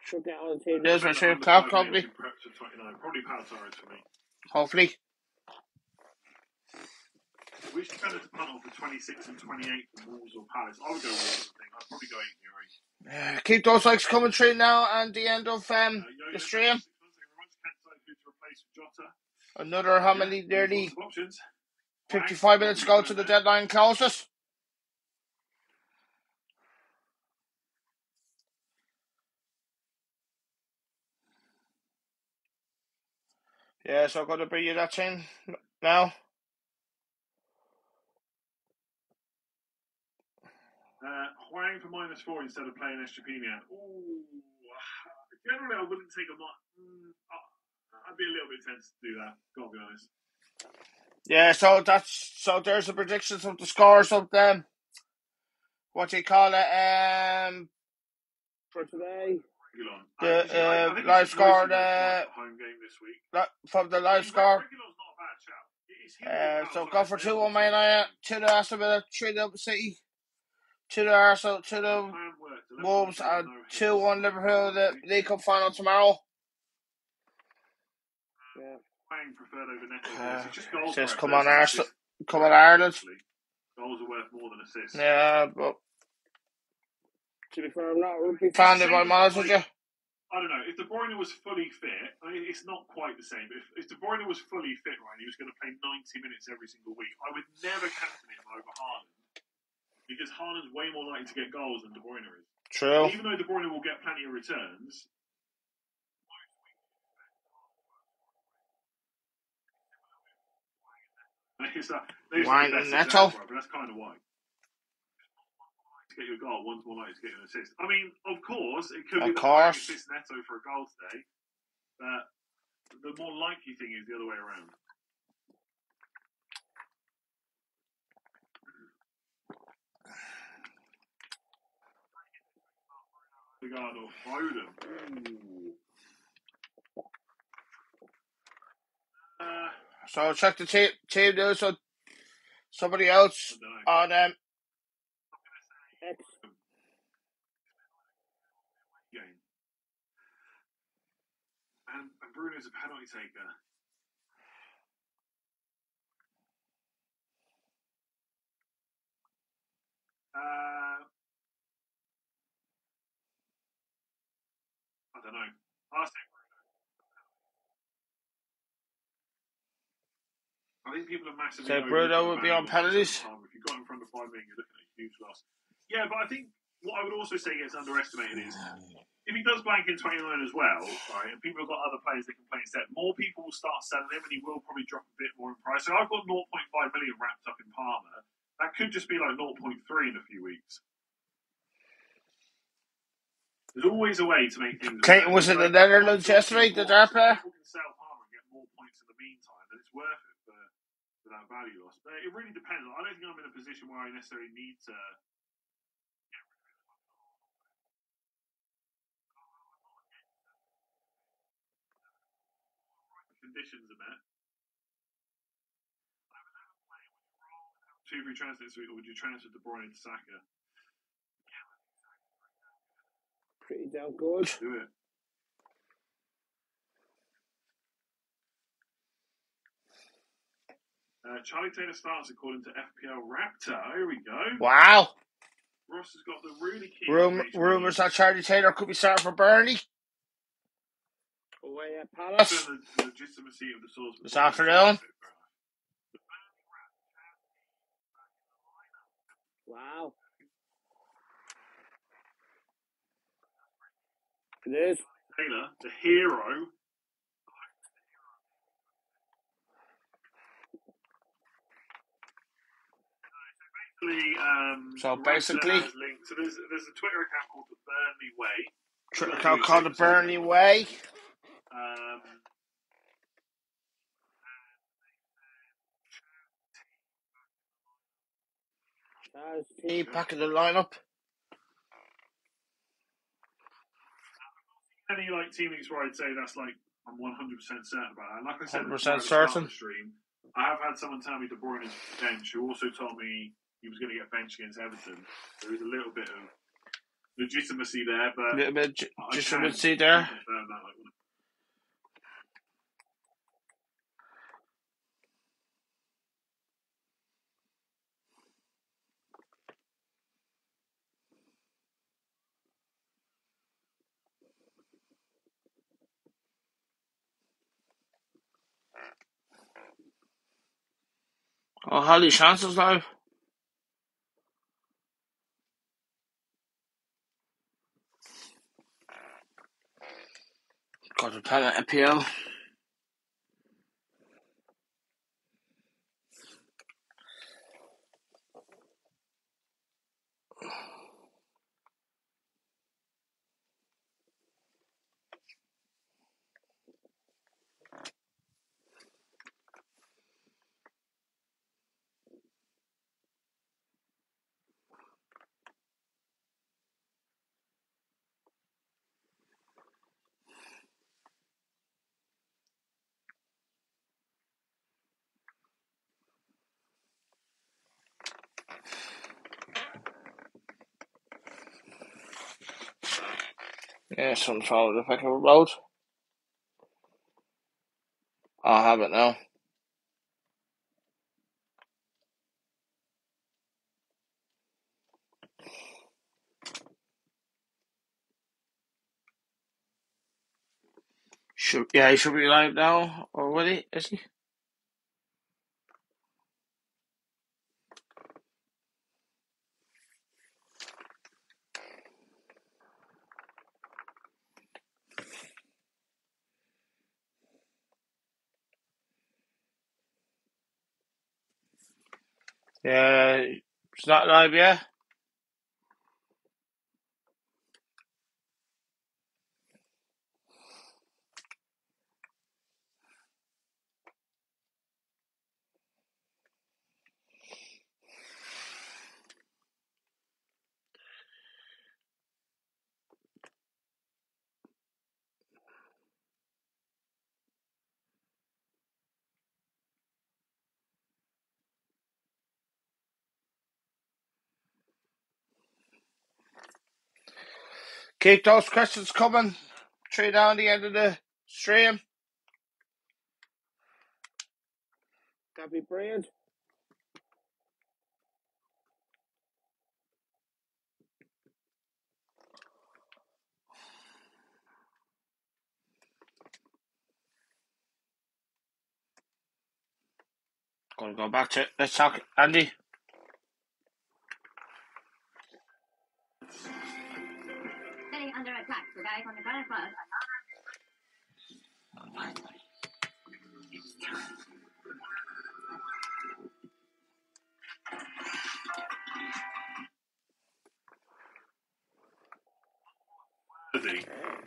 Should get on the team news. I'm sure Cloud Company. Probably Palataris for me. Hopefully. Which defender to punt off the 26th and 28th for Wolves or Palace? I would go Wolves, I think. I'd probably go 8 Fury. Keep those likes coming through now and the end of the stream. Another how many? Nearly 55 minutes to go to the deadline closes. Yeah, so I'm going to bring you that in now. Huang for -4 instead of playing Estepinian. Ooh, generally I wouldn't take a lot. I'd be a little bit tense to do that. Gotta be honest. Yeah, so there's the predictions of the scores of them. What do you call it? For today. The live score. Home game this week. From the live score. Regulon's not a bad shout. So go for 2-1 Man United, 2 to Aston Villa, 3 to City, 2 to Arsenal, 2 to Wolves, and 2-1 Liverpool. The League Cup final tomorrow. Yeah. Preferred over Neto. It's just goals. Just come on, Arsenal. Come on, Ireland. Goals are worth more than assists. Yeah, but to be fair, I'm not a big fan of my manager. I don't know. If De Bruyne was fully fit, I mean, it's not quite the same. But if De Bruyne was fully fit, right, he was going to play 90 minutes every single week, I would never captain him over Haaland. Because Haaland's way more likely to get goals than De Bruyne is. True. Even though De Bruyne will get plenty of returns. Wine and Neto. But that's kind of why. To get your goal, one's more likely to get an assist. I mean, of course, it could be that assist Neto for a goal today, but the more likely thing is the other way around. Odegaard or Foden. So check the team news. So somebody else on X. And Bruno's a penalty taker. I don't know. I'll say Bruno. I think people are massively. So Bruno would be on penalties. If you got in front of 5 million, you're looking at a huge loss. Yeah, but I think what I would also say gets underestimated is if he does blank in 29 as well, right, and people have got other players that can play instead, more people will start selling him and he will probably drop a bit more in price. So I've got 0.5 million wrapped up in Palmer. That could just be like 0.3 in a few weeks. There's always a way to make things. Clayton was in the Netherlands yesterday, the draft player. People can sell Palmer and get more points in the meantime, then it's worth it for that value loss. But it really depends. I don't think I'm in a position where I necessarily need to. Conditions are met. Two free transfer this week, or would you transfer De Bruyne to Saka? Pretty damn good. Do it. Charlie Taylor starts according to FPL Raptor. Here we go. Wow. Ross has got the really key rumours that Charlie Taylor could be starting for Burnley. Away at Palace. The legitimacy of the source this afternoon. Wow. It is. Taylor, the hero. So basically, has linked So there's a Twitter account called the Burnley Way. Twitter account called the Burnley Way. Team back in the lineup. Any teammates where I'd say that's I'm 100% certain about that. Like I said, 100% certain. The stream, I have had someone tell me De Bruyne is bench, who also told me he was going to get benched against Everton. There is a little bit of legitimacy there, but a little bit legitimacy there. Oh, Holly Chances live. Got a penalty appeal. Yeah, some followed the back of a road. I'll have it now. He should be live now, or will he? Is he? Yeah, it's not live yet. Keep those questions coming. Straight down the end of the stream. That'd be brilliant. Gonna go back to it. Let's talk, Andy. Getting under attack. The guy from the corner first.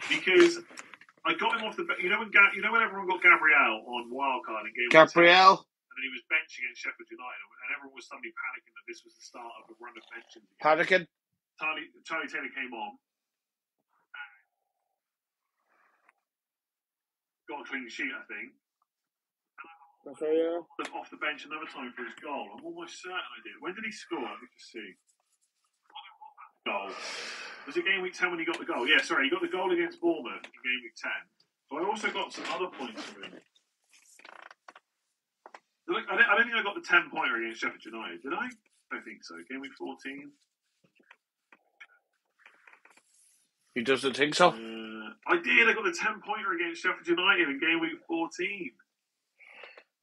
Because I got him off the bench. You know when everyone got Gabriel on wildcard in game 10, Gabriel. and then he was benched against Sheffield United, and everyone was suddenly panicking that this was the start of a run of benching. Panicking. Charlie Taylor came on, got a clean sheet, I think. That's right, yeah. Off the bench another time for his goal. I'm almost certain I did. When did he score? Let me just see. Goal. Was it game week 10 when he got the goal? Yeah, sorry, he got the goal against Bournemouth in game week 10. But I also got some other points from him. I don't think I got the 10-pointer against Sheffield United, did I? I think so. Game week 14. He doesn't think so? I did. I got the 10-pointer against Sheffield United in game week 14.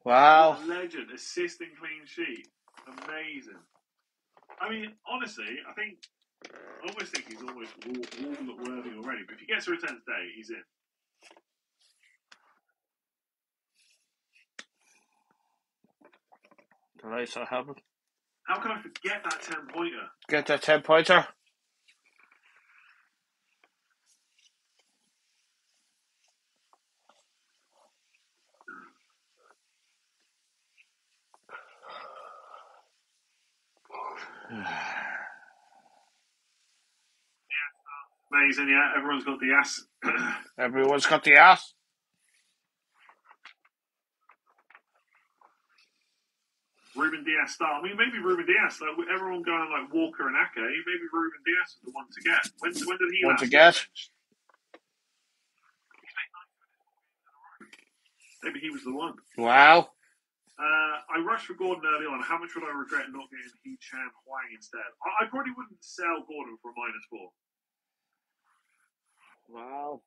Wow. What a legend. Assisting clean sheet. Amazing. I mean, honestly, I almost think he's almost walnut worthy already. But if he gets a return today, he's in. The lights are happening. How can I forget that 10-pointer? Get that 10-pointer. Amazing, yeah. Everyone's got the ass. Everyone's got the ass. Ruben Diaz start. I mean, maybe Ruben Diaz. Like with everyone going like Walker and Ake, maybe Ruben Diaz is the one to get. When did he One last to get get. benched? Maybe he was the one. Wow. I rushed for Gordon early on. How much would I regret not getting He Chan Huang instead? I probably wouldn't sell Gordon for a -4. Wow.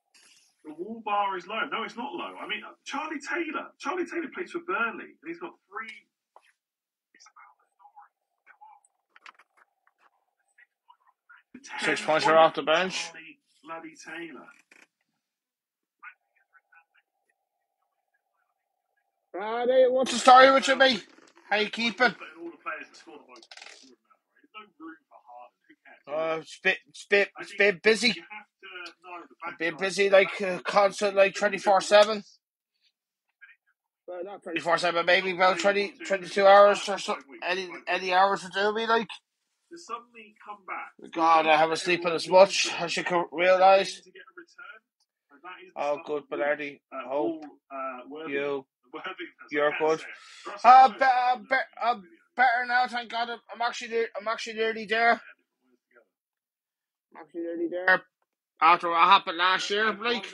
The wall bar is low. No, it's not low. I mean, Charlie Taylor. Charlie Taylor plays for Burnley, and he's got 3. It's about the story. 6 points are off the bench. Charlie bloody Taylor. What's the story with you, mate? How you keeping? All the players that scored the most. There's no room for Harden. Who cares? It's been busy. You have to know the I've been busy, like constant, like 24/7. Well, not 24/7, maybe about 22 hours or so. Any hours to do me, like. To suddenly come back. God, I haven't sleeping as much as you can realise. Oh, good, Bellardi. Hope you're good. Better now, thank God. I'm actually nearly there. After what happened last year, like.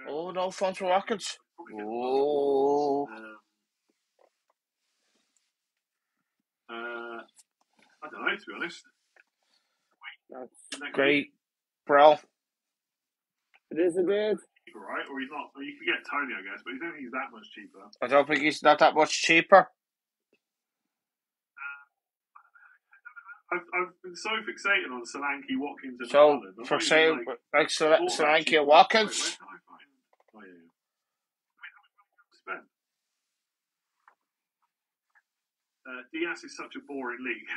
Oh, no funds for Watkins. Oh. I don't know, to be honest. That's great, bro. It is a bit. Right? Or he's not. Or you could get Tony, I guess, but I don't think he's that much cheaper. I don't think he's not that much cheaper. I've been so fixated on Solanke, Watkins, and So, Haaland. for sale, like Solanke and Watkins. Diaz is such a boring league.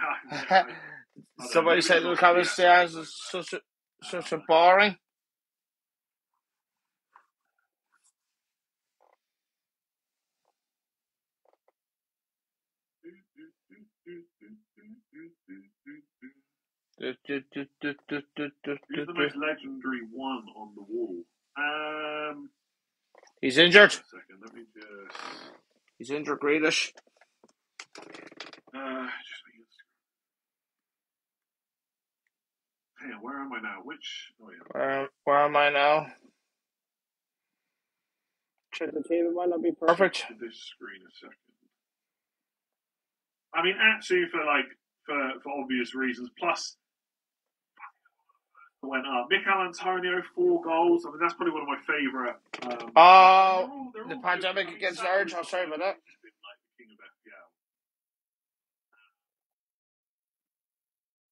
Somebody said in the comments Diaz is such a boring. Who's the most legendary one on the wall? He's injured. A second, let me just. He's injured, Grealish. Hang on, where am I now? Which? Oh, yeah. Where am I now? Check the team. It might not be perfect. This screen a second. I mean, actually, for obvious reasons. Plus, went up. Mikel Antonio, 4 goals. I mean, that's probably one of my favourite. The pandemic against Urge. I'm sorry about that. King of FPL.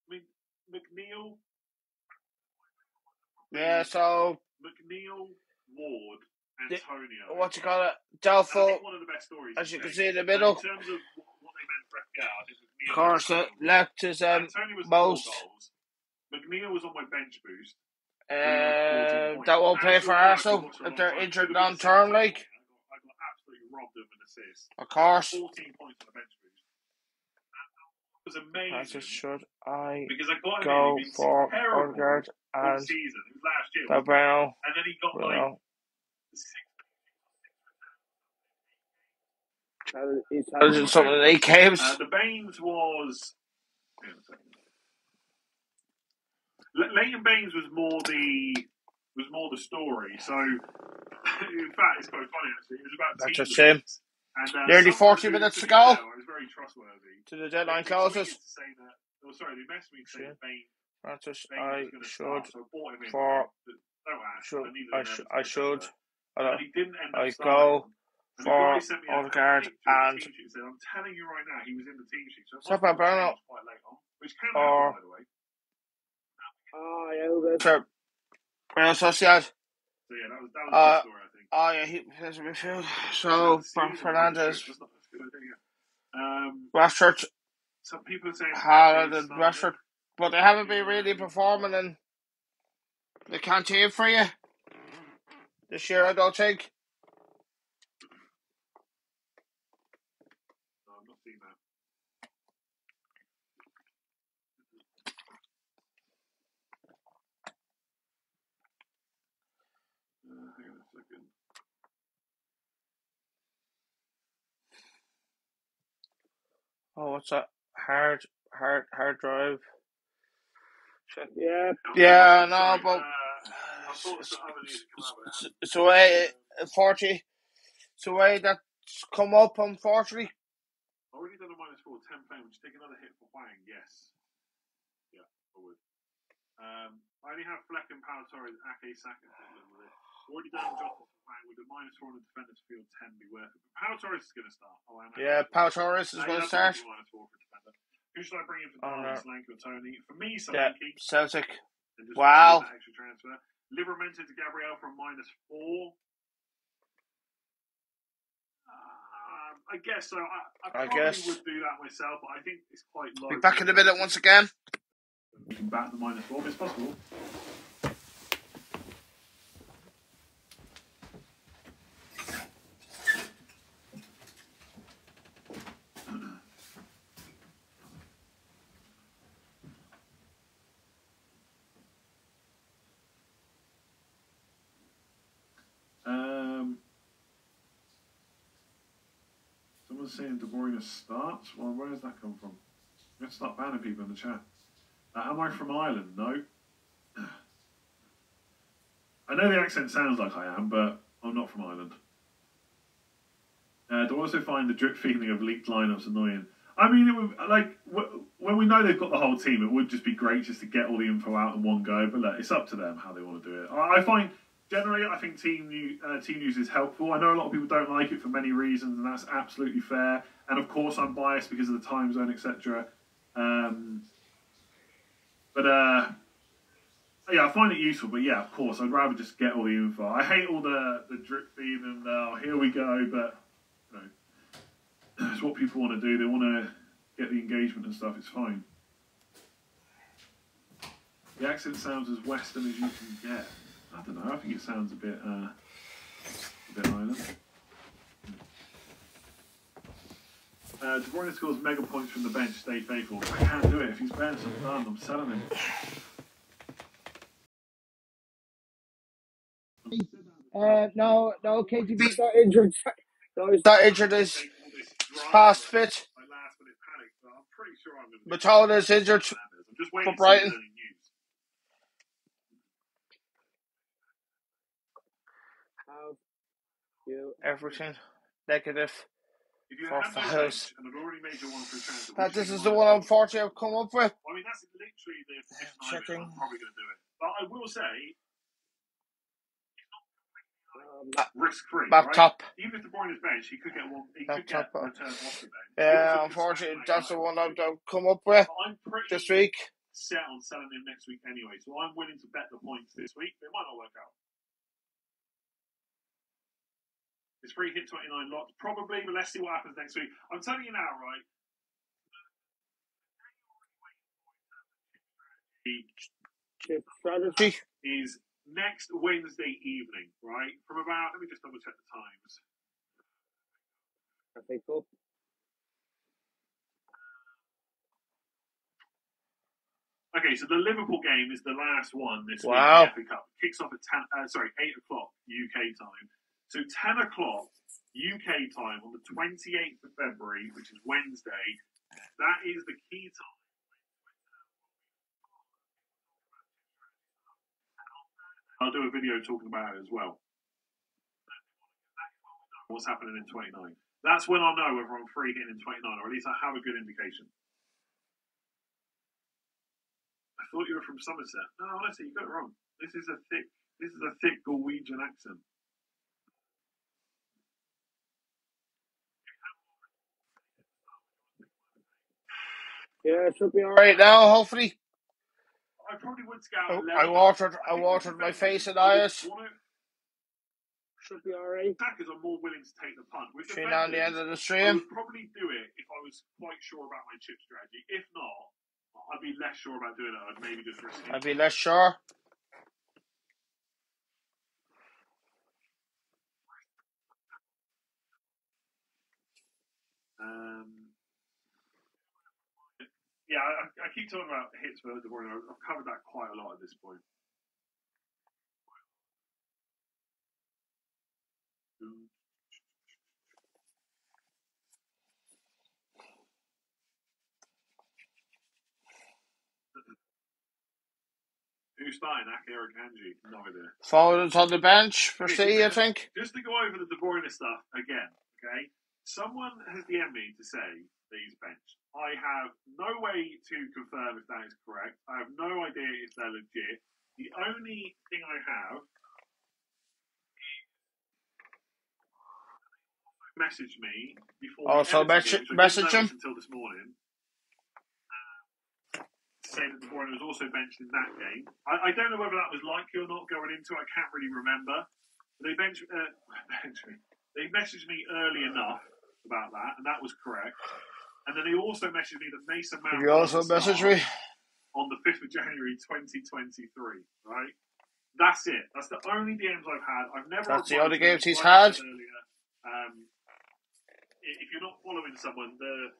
I mean, McNeil. Yeah, so. McNeil, Ward, Antonio. What you call it? Doubtful. One of the best stories. As you can see in the middle. In terms of what they meant for FPL, I think McNeil. Of course, left is most. McNeil was on my bench boost. That won't play for Arsenal if they're injured long term, like. I got absolutely robbed of an assist. Of course. 14 points on the bench boost. That was amazing. Should I because I got go him for Odegaard and season. It was last year. Brown? And then he got like. He's something in 8 games. The Baines was. Leighton Baines was more the story. So, in fact, it's quite funny actually. It was about. That's just him. And, nearly 40 minutes to go. I was very trustworthy. To the deadline closes. Sorry, they messed me saying Baines. Francis, I should. I should. I go for Odegaard and. I'm telling you right now, he was in the team sheet. So Stop by Bruno. Which can happen, by the way. Real Sociedad. So yeah, that was the story, I think. Yeah, he plays in midfield. So Fernandez, Rashford, some people are saying Haaland and Rashford, but they haven't been really performing, and they can't team for you this year. I don't think. No, I'm not seeing that. Oh, what's that? Hard drive. Yeah, no, but I thought some other news had come out, but it hasn't. it's the way, unfortunately, it's the way that's come up, unfortunately. Already done a -4, 10 playing. Would you take another hit for Wang? Yes. Yeah, I would. I only have Fleck and Pau Torres, Ake, Saka, with it. Already done Jota for Wang. Would the -4 on the defenders field 10 be worth it? But Pau Torres is going to start. Oh, I imagine. Yeah, Pau Torres is going to start. -4 for defender. Who should I bring in for Oh, Darwin, no. Solanke, or Tony? For me, Yeah, Solanke. Celtic. And just Wow. that extra transfer. Livramento to Gabriel for a -4. I guess so. I probably would do that myself, but I think it's quite low. Be back in a minute once again. We can bat the -4 if it's possible. Someone's saying De Bruyne starts. Well, where does that come from? Let's start banning people in the chat. Am I from Ireland? No. I know the accent sounds like I am, but I'm not from Ireland. Do I also find the drip feeling of leaked lineups annoying? I mean, it would, like, when we know they've got the whole team, it would just be great just to get all the info out in one go. But look, it's up to them how they want to do it. I find, generally, I think team news is helpful. I know a lot of people don't like it for many reasons, and that's absolutely fair. And of course, I'm biased because of the time zone, etc. Yeah, I find it useful, but yeah, of course, I'd rather just get all the info. I hate all the drip feed and here we go, but you know, it's what people want to do. They want to get the engagement and stuff. It's fine. The accent sounds as Western as you can get. I don't know. I think it sounds a bit island. De Bruyne scores mega points from the bench. Stay faithful. I can't do it. If he's bench, I'm done. I'm selling him. No, KTB's not injured. No, he's not injured. He's past fit. Matola is injured for Brighton. Have you everything negative for files? This is the one unfortunately I've come up with. I mean, that's literally the position I'm probably going to do it. But I will say, risk-free, laptop. Right? Even if De Bruyne is bench, he could get one. He could get returned off the bench. Yeah, unfortunately, that's the one I've come up with this week. Set on selling him next week anyway, so I'm willing to bet the points this week. But it might not work out. It's free hit 29 lots, probably, but let's see what happens next week. I'm telling you now, right? The chip strategy is next Wednesday evening, right? From about, let me just double check the times. FA Cup. Okay, so the Liverpool game is the last one this week. Wow. The FA Cup kicks off at 8 o'clock UK time. So 10 o'clock UK time on the 28th of February, which is Wednesday. That is the key time. I'll do a video talking about it as well. What's happening in 29? That's when I'll know whether I'm free hitting in 29, or at least I have a good indication. I thought you were from Somerset. No, honestly, you got it wrong. This is a thick Norwegian accent. Yeah, it should be alright now, hopefully. I probably would scout. I watered my face and eyes. Should be alright. Attackers are more willing to take the punt. With Between now and the end of the I stream. would probably do it if I was quite sure about my chip strategy. If not, I'd be less sure about doing it. I'd maybe just risk it. I'd be less sure. Yeah, I keep talking about hits for De Bruyne. I've covered that quite a lot at this point. Who's starting? Ake or Kanji? No idea. Foden's on the bench for Okay, City, I think. Just to go over the De Bruyne stuff again, okay? Someone has DM'd me to say that he's benched. I have no way to confirm if that is correct. I have no idea if they're legit. The only thing I have messaged me before. Also, message him until this morning. Say that De Bruyne was also benched in that game. I don't know whether that was likely or not going into it. I can't really remember. They benched me. They messaged me early enough about that, and that was correct. And then they also messaged me that Mason Mount. You also messaged me on the 5th of January 2023. Right. That's it. That's the only DMs I've had. I've never. That's the only games he's had. had. If you're not following someone, the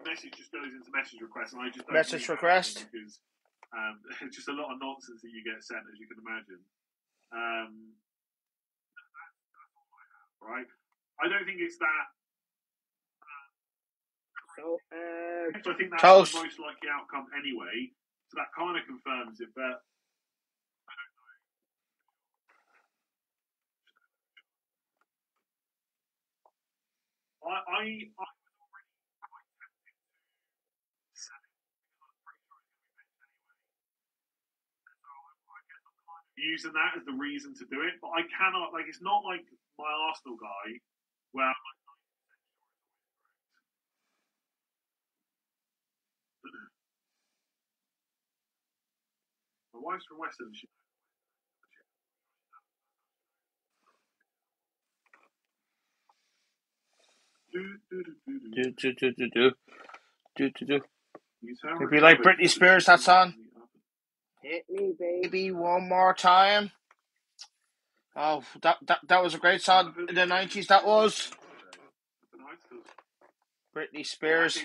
message just goes into message request, and I just don't message request because it's just a lot of nonsense that you get sent, as you can imagine. Right? I don't think it's that. So I think that's Toast. the most likely outcome anyway. So that kind of confirms it, but I don't know. I was already quite tempted to sell it because I'm pretty sure it's going to be benched anyway. And so I guess I'm kind of using that as the reason to do it, but I cannot, like, it's not like my Arsenal guy where I'm like 90% sure it's always correct. My wife's from Western. Could be like Britney Spears, that song. Hit me, baby, one more time. Oh, that was a great song in the 90s, that was. Britney Spears.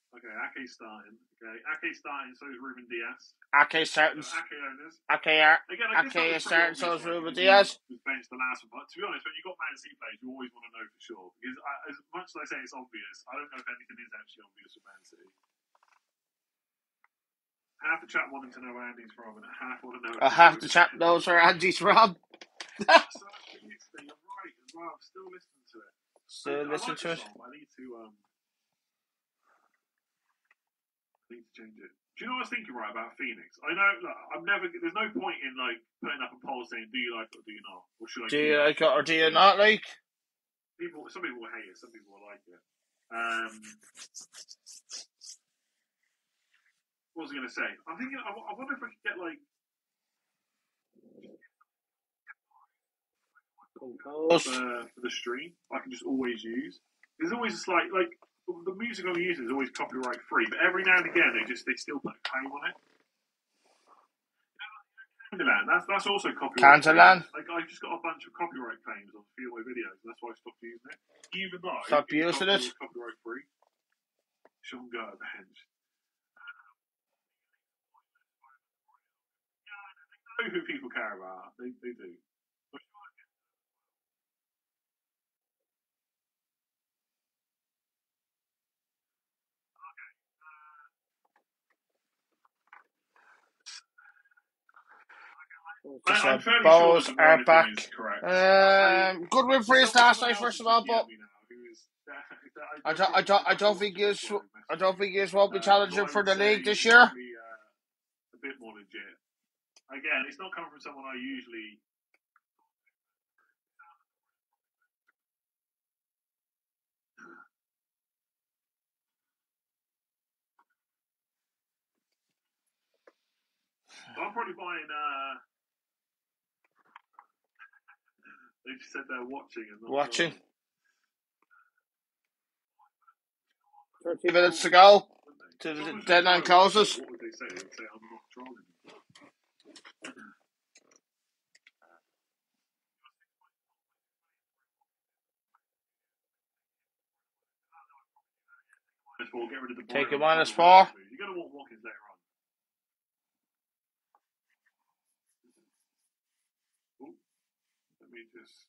Okay, Ake's starting. Okay, Ake's starting, so is Ruben Diaz. Ake's starting. So Ake owners. Ake is starting, so is Ruben Diaz. Was benched the last one. But to be honest, when you got Man City players, you always want to know for sure. Because as much as I say it's obvious, I don't know if anything is actually obvious with Man City. Half the chat wanting to know where Andy's from, and half want to know. Half the chat knows where Andy's from. You're right as well. I'm still listening to it. Still listening to it. I need to change it. Do you know what I was thinking right about Phoenix? I know, look, I'm never. There's no point in like putting up a poll saying, "Do you like it or do you not?" Or should I? Do you like it or do you not like? Some people will hate it. Some people will like it. What was I going to say? I'm thinking. I wonder if I could get like. For the stream, I can just always use. There's always a slight like the music I'm using is always copyright free, but every now and again they still put a claim on it. Candyland, that's also copyright. Candyland. Like I've just got a bunch of copyright claims on a few of my videos, and that's why I stopped using it. Even though stop using it. Copyright free. Sean go at the bench. They know who people care about. They do. I'm fairly balls sure are back. Good win for his last night, first of all, but I don't think he won't be challenging for the league this year. A bit more legit. Again, it's not coming from someone I usually. I'm probably buying. They just said they're watching and not watching. Sure. 30 minutes to go to the deadline closes. What would they say? They'd say I'm not trolling. Take a -4. You're going to want Watkins later on. Ooh, let me just.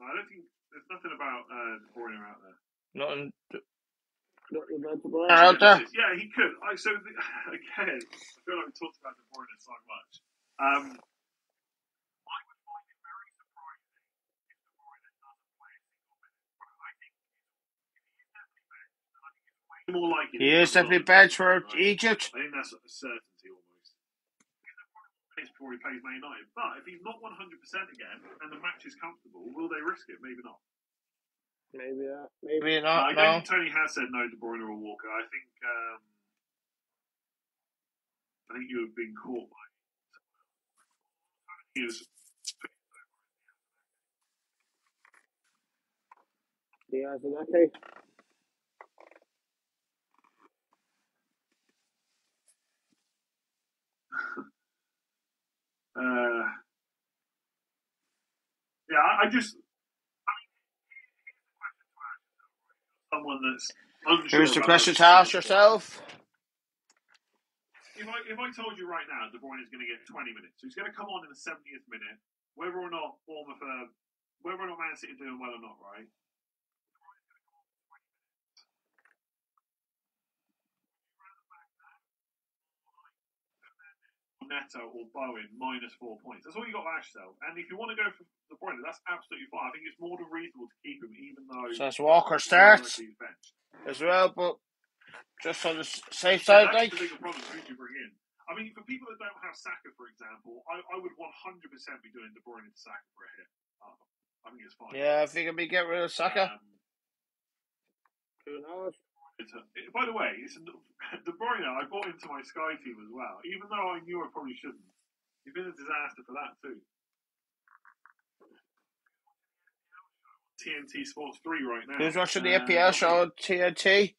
I don't think there's nothing about De Bruyne out there. Nothing about the Bruyne out there. Yeah, he could. Again, I feel like we talked about De Bruyne so much. I would find it very surprising if De Bruyne doesn't play a single minute. I think if he is definitely benched, then I think it's way more likely. He is definitely benched for Egypt. I think that's a certainty almost. Before he plays Man United, but if he's not 100% again and the match is comfortable, will they risk it? Maybe not. Maybe not. Maybe not. I don't think Tony has said no to De Bruyne or Walker. I think you have been caught by. He is. Yeah, so okay. Yeah, I just. Someone that's unsure. Here's the question to ask yourself. If I told you right now De Bruyne is going to get 20 minutes, so he's going to come on in the 70th minute, whether or not Man City are doing well or not, right? Neto or Bowen -4 points. That's all you got to ask yourself. And if you want to go for De Bruyne, that's absolutely fine. I think it's more than reasonable to keep him, even though. So that's Walker starts as well, but just on the safe side, that's like. the bigger problem. Who do you bring in? I mean, for people that don't have Saka, for example, I would 100% be doing De Bruyne into Saka for a hit. I think it's fine. Yeah, if he can get rid of Saka. Who knows? By the way, De Bruyne I bought into my Sky team as well, even though I knew I probably shouldn't. He's been a disaster for that too. TNT Sports 3 right now. Who's watching the FPL show on TNT?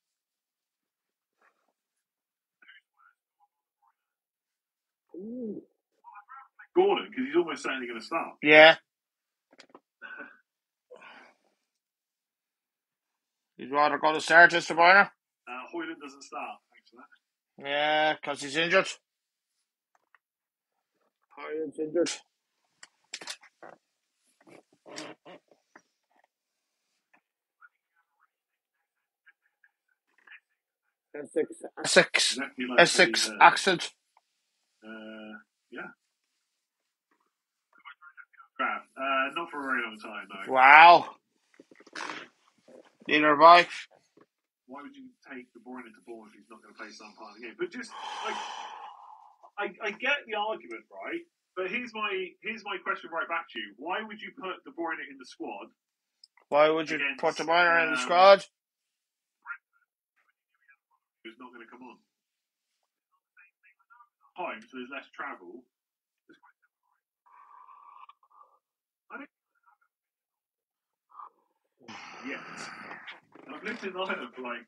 Gordon, because he's almost certainly going to start. Yeah. He's rather going to start this, De Bruyne. Højlund doesn't start, thanks for that. Yeah, because he's injured. Højlund's injured. Essex accent. Yeah. Not for a very long time, no. Wow. Neither have I. Why would you take De Bruyne into Bournemouth if he's not going to play some part of the game? But just I get the argument, right? But here's my question right back to you. Why would you put De Bruyne in the squad? Why would you put De Bruyne in the squad? Who's not going to come on? Time, so there's less travel. I don't. Yet. I've lived in Ireland for like.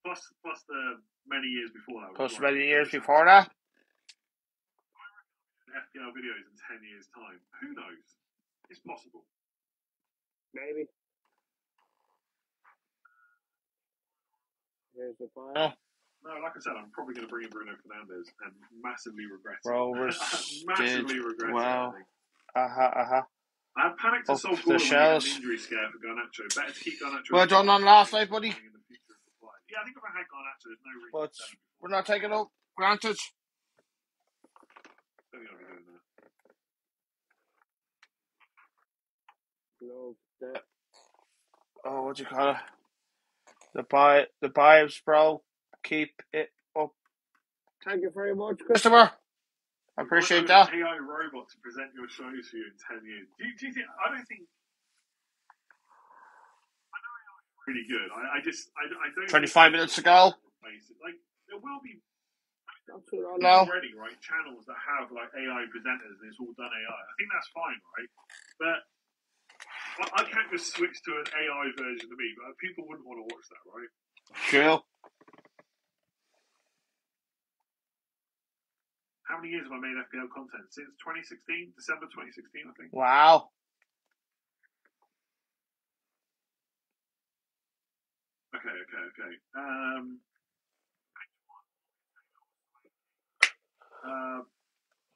Plus the many years before that. Plus many years before that. FPL videos in 10 years' time. Who knows? It's possible. Maybe. Here's the final. No, like I said, I'm probably going to bring in Bruno Fernandes and massively regret it. Rovers massively regret it. I had panicked to solve Gordon when he had an injury scare for Garnacho. Better to keep Garnacho. Well done on last night, buddy. Yeah, I think if I had Garnacho, there's no reason. But we're not taking up granted. Oh, what do you call it? The vibes, bro. Keep it up. Thank you very much, Christopher. I appreciate that. AI robot to present your shows for you in 10 years. Do you think? I don't think. I know it's really good. I don't. 25 minutes ago. Like there will be. No. Already, right? Channels that have like AI presenters and it's all done AI. I think that's fine, right? But I can't just switch to an AI version of me. But people wouldn't want to watch that, right? Sure. How many years have I made FPL content? Since 2016, December 2016, I think. Wow. Okay.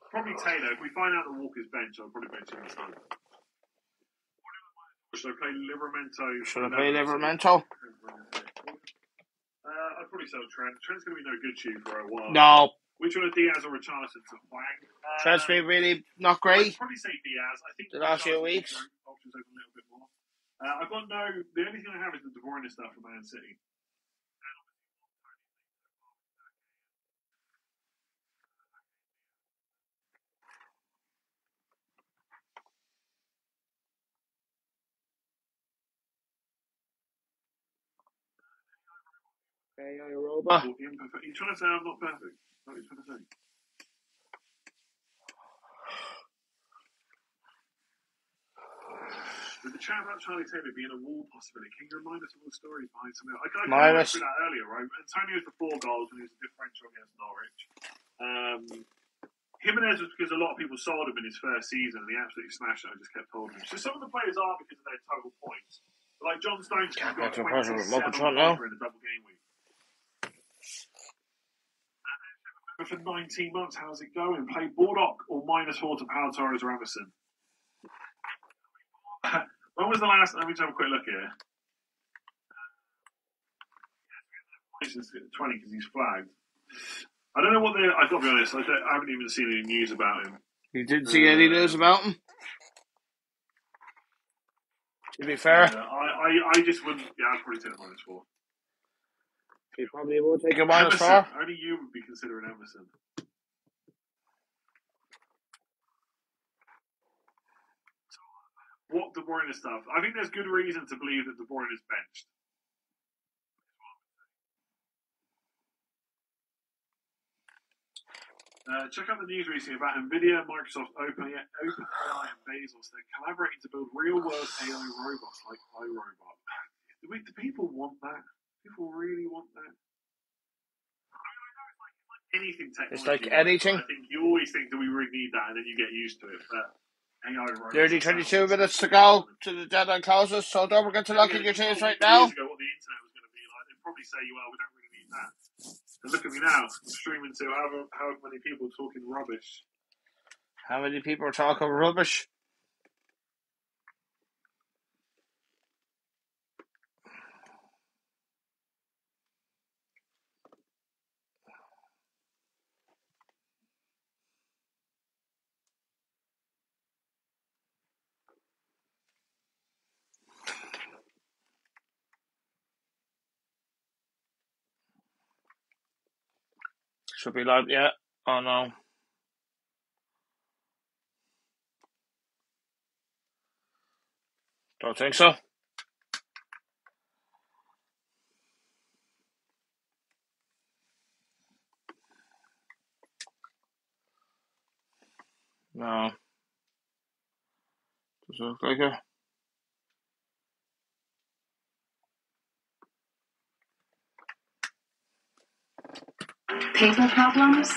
Probably probably Taylor. If we find out that Walker's bench, I'll probably bench him this time. Should I play Livramento? Should I play Livramento? I'd probably sell Trent. Trent's going to be no good to you for a while. No. Which one of Diaz or Richarlison to Wang? Trent's been really not I'd great probably say Diaz. I think the last few weeks. Options open a little bit more. I've got no. The only thing I have is the De Bruyne stuff from Man City. Europa. You're trying to say I'm not perfect. What are you trying to say? With the chat about Charlie Taylor being a wall possibility, can you remind us of all the stories behind some of it? I went through that earlier, right? Antonio was the 4 goals when he was a differential against Norwich. Jimenez was because a lot of people sold him in his first season and he absolutely smashed it. I just kept holding him. So some of the players are because of their total points. But like John Stones got 27 in a double game week. But for 19 months, how's it going? Play Baldock or -4 to Pau Torres or Emerson? When was the last? Let me just have a quick look here. This is 20 because he's flagged. I don't know what they're. I've got to be honest. I haven't even seen any news about him. You didn't see any news about him? To be fair, I just wouldn't. Yeah, I'd probably take a -4. You probably would take a -4. Only you would be considering Emerson. What De Bruyne stuff? I think there's good reason to believe that De Bruyne is benched. Check out the news recently about NVIDIA, Microsoft, OpenAI, and Bezos. They're collaborating to build real-world AI robots like iRobot. Do people want that? People really want that? Anything technology. It's like anything. I think you always think, do we really need that? And then you get used to it. But AI robots. 22 minutes to go to the deadline closes, so don't forget to look at your teams right now. Years ago, what the internet was going to be like, they'd probably say, well, we don't really need that. And look at me now, I'm streaming to however many people talking rubbish. How many people are talking rubbish? Should be like, yeah. Oh no. Don't think so. No. Does it look like it? Paper problems?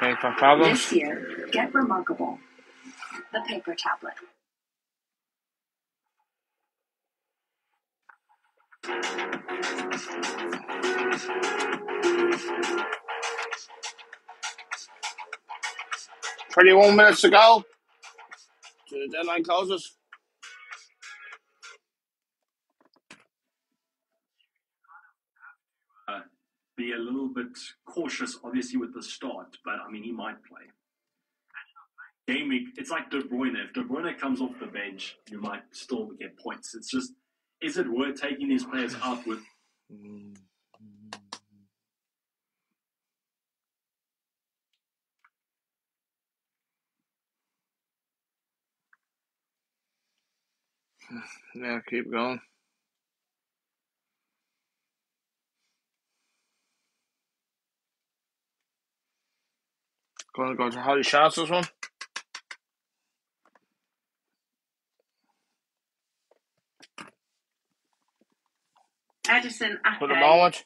Paper problems? This year, get remarkable. The paper tablet. $21 minutes to go to the deadline closes. Be a little bit cautious, obviously, with the start, but I mean, he might play. Game week, it's like De Bruyne. If De Bruyne comes off the bench, you might still get points. It's just, is it worth taking these players out with? Yeah, keep going. Going to go to Holly Shots this one. Edison For the moment.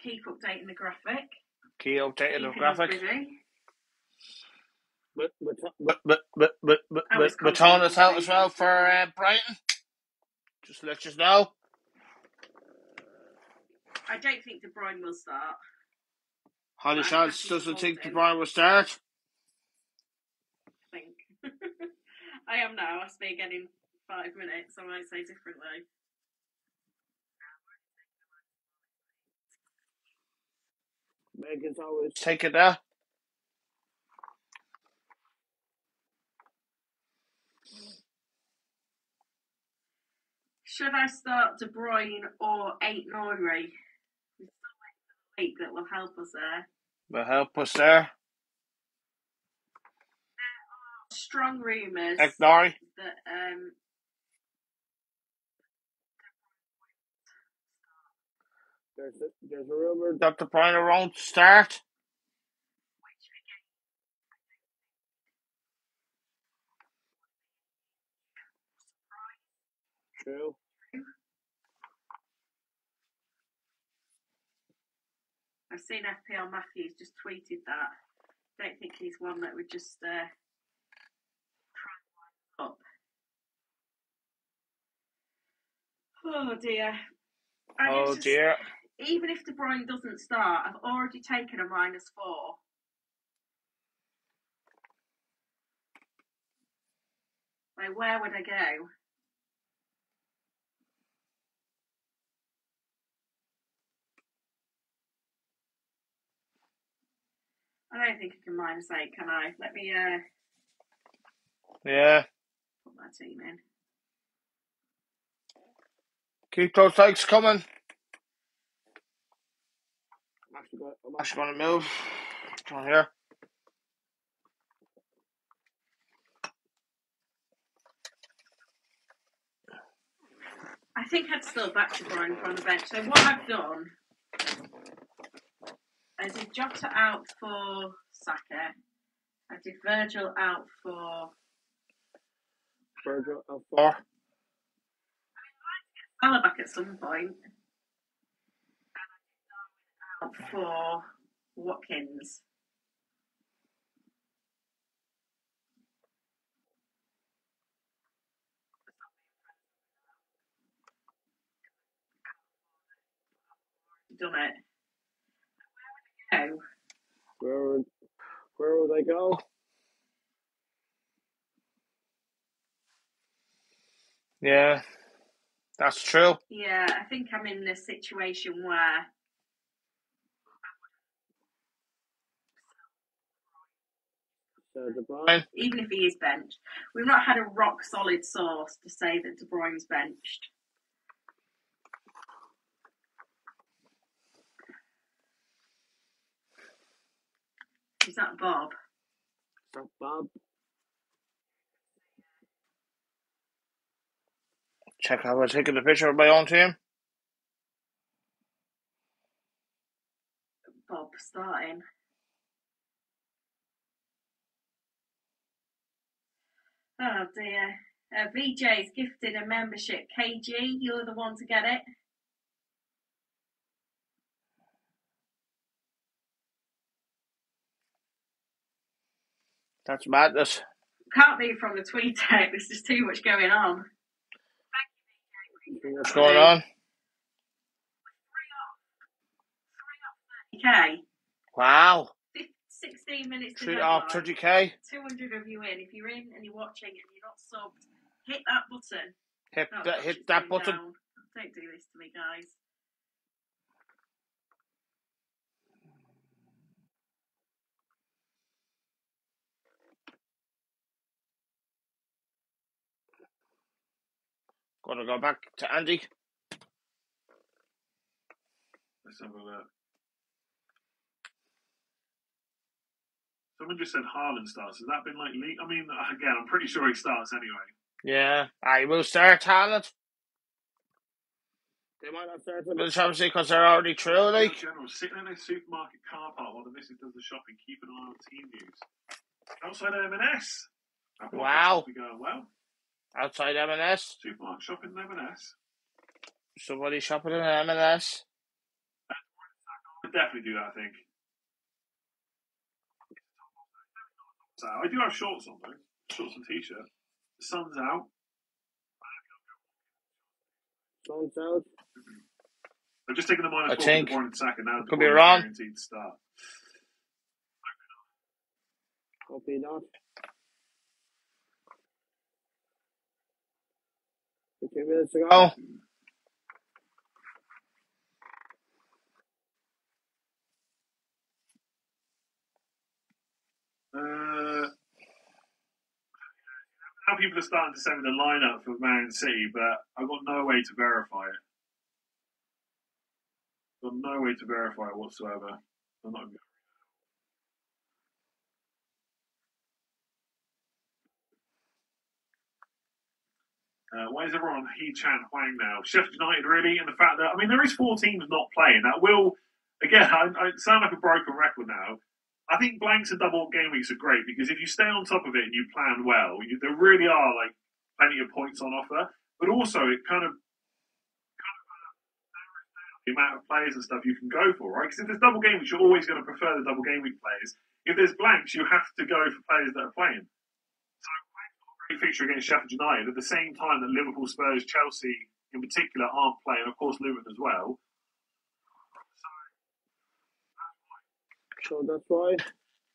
Keep updating the graphic. Keep updating the Keeping graphic. us busy. But Baton is out as well for Brighton. Just to let you know. I don't think De Bruyne will start. Holly I'm Schultz happy to doesn't hold think De him. Bruyne will start. I think. I am now. I speak again in 5 minutes. I might say differently. Megan's always taking that. Should I start De Bruyne or Ait-Nouri? That will help us there. Will help us there. Strong rumours Ait-Nouri. that There's a rumour that De Bruyne won't start. True. I've seen FPL Matthews just tweeted that. Don't think he's one that would just up. Oh dear. Oh dear. Even if De Bruyne doesn't start, I've already taken a -4. Like, where would I go? I don't think I can -8, can I? Let me Yeah. put my team in. Keep those likes coming. I'm actually going to move. Come here. I think I'd still back De Bruyne from the bench. So what I've done is I did Jota out for Saka. I did Virgil out for Salah back at some point. Out for Watkins. Done it. Oh. Where would I go? Yeah, that's true. Yeah, I think I'm in a situation where De Bruyne. even if he is benched, we've not had a rock solid source to say that De Bruyne's benched. Is that Bob? Bob. Check how I'm taking the picture of my own team. Bob starting. Oh dear. VJ's gifted a membership. KG, you're the one to get it. That's madness. Can't be from the tweet out. There's just too much going on. What's going on? Okay. Wow. 16 minutes to 3 deadline. off 30k. 200 of you in. If you're in and you're watching and you're not subbed, hit that button. Hit that button. Down. Don't do this to me, guys. Gonna go back to Andy. Let's have a look. Someone just said Haaland starts. Has that been like leaked? I mean, again, I'm pretty sure he starts anyway. Yeah, I will start Haaland. They might not start him in the Champions League because they're already through, like. General, sitting in a supermarket car park while the missus does the shopping, keeping an eye on team news. Outside M&S. Wow. Be going well. Outside M&S. Supermarket shopping in M&S. Somebody shopping in M&S. I'd definitely do that, I think. So I do have shorts on though. Shorts and t-shirt. The sun's out. Sounds out. I've just taken the I -4 for think. De Bruyne and Saka. Now De Could be Bruyne wrong. guaranteed to start. Hope he not. 15 minutes to go. Now people are starting to send me the lineup for Man City, but I've got no way to verify it. Got no way to verify it whatsoever. I'm not. Why is everyone on He-Chan Huang now? Sheffield United, really? And the fact that, I mean, there is 4 teams not playing. That will, again, I sound like a broken record now. I think blanks and double game weeks are great because if you stay on top of it and you plan well, there really are like plenty of points on offer. But also, it kind of the amount of players and stuff you can go for, right? Because if there's double game weeks, you're always going to prefer the double game week players. If there's blanks, you have to go for players that are playing. So, great fixture against Sheffield United at the same time that Liverpool, Spurs, Chelsea in particular aren't playing, of course, Luton as well. So that's why.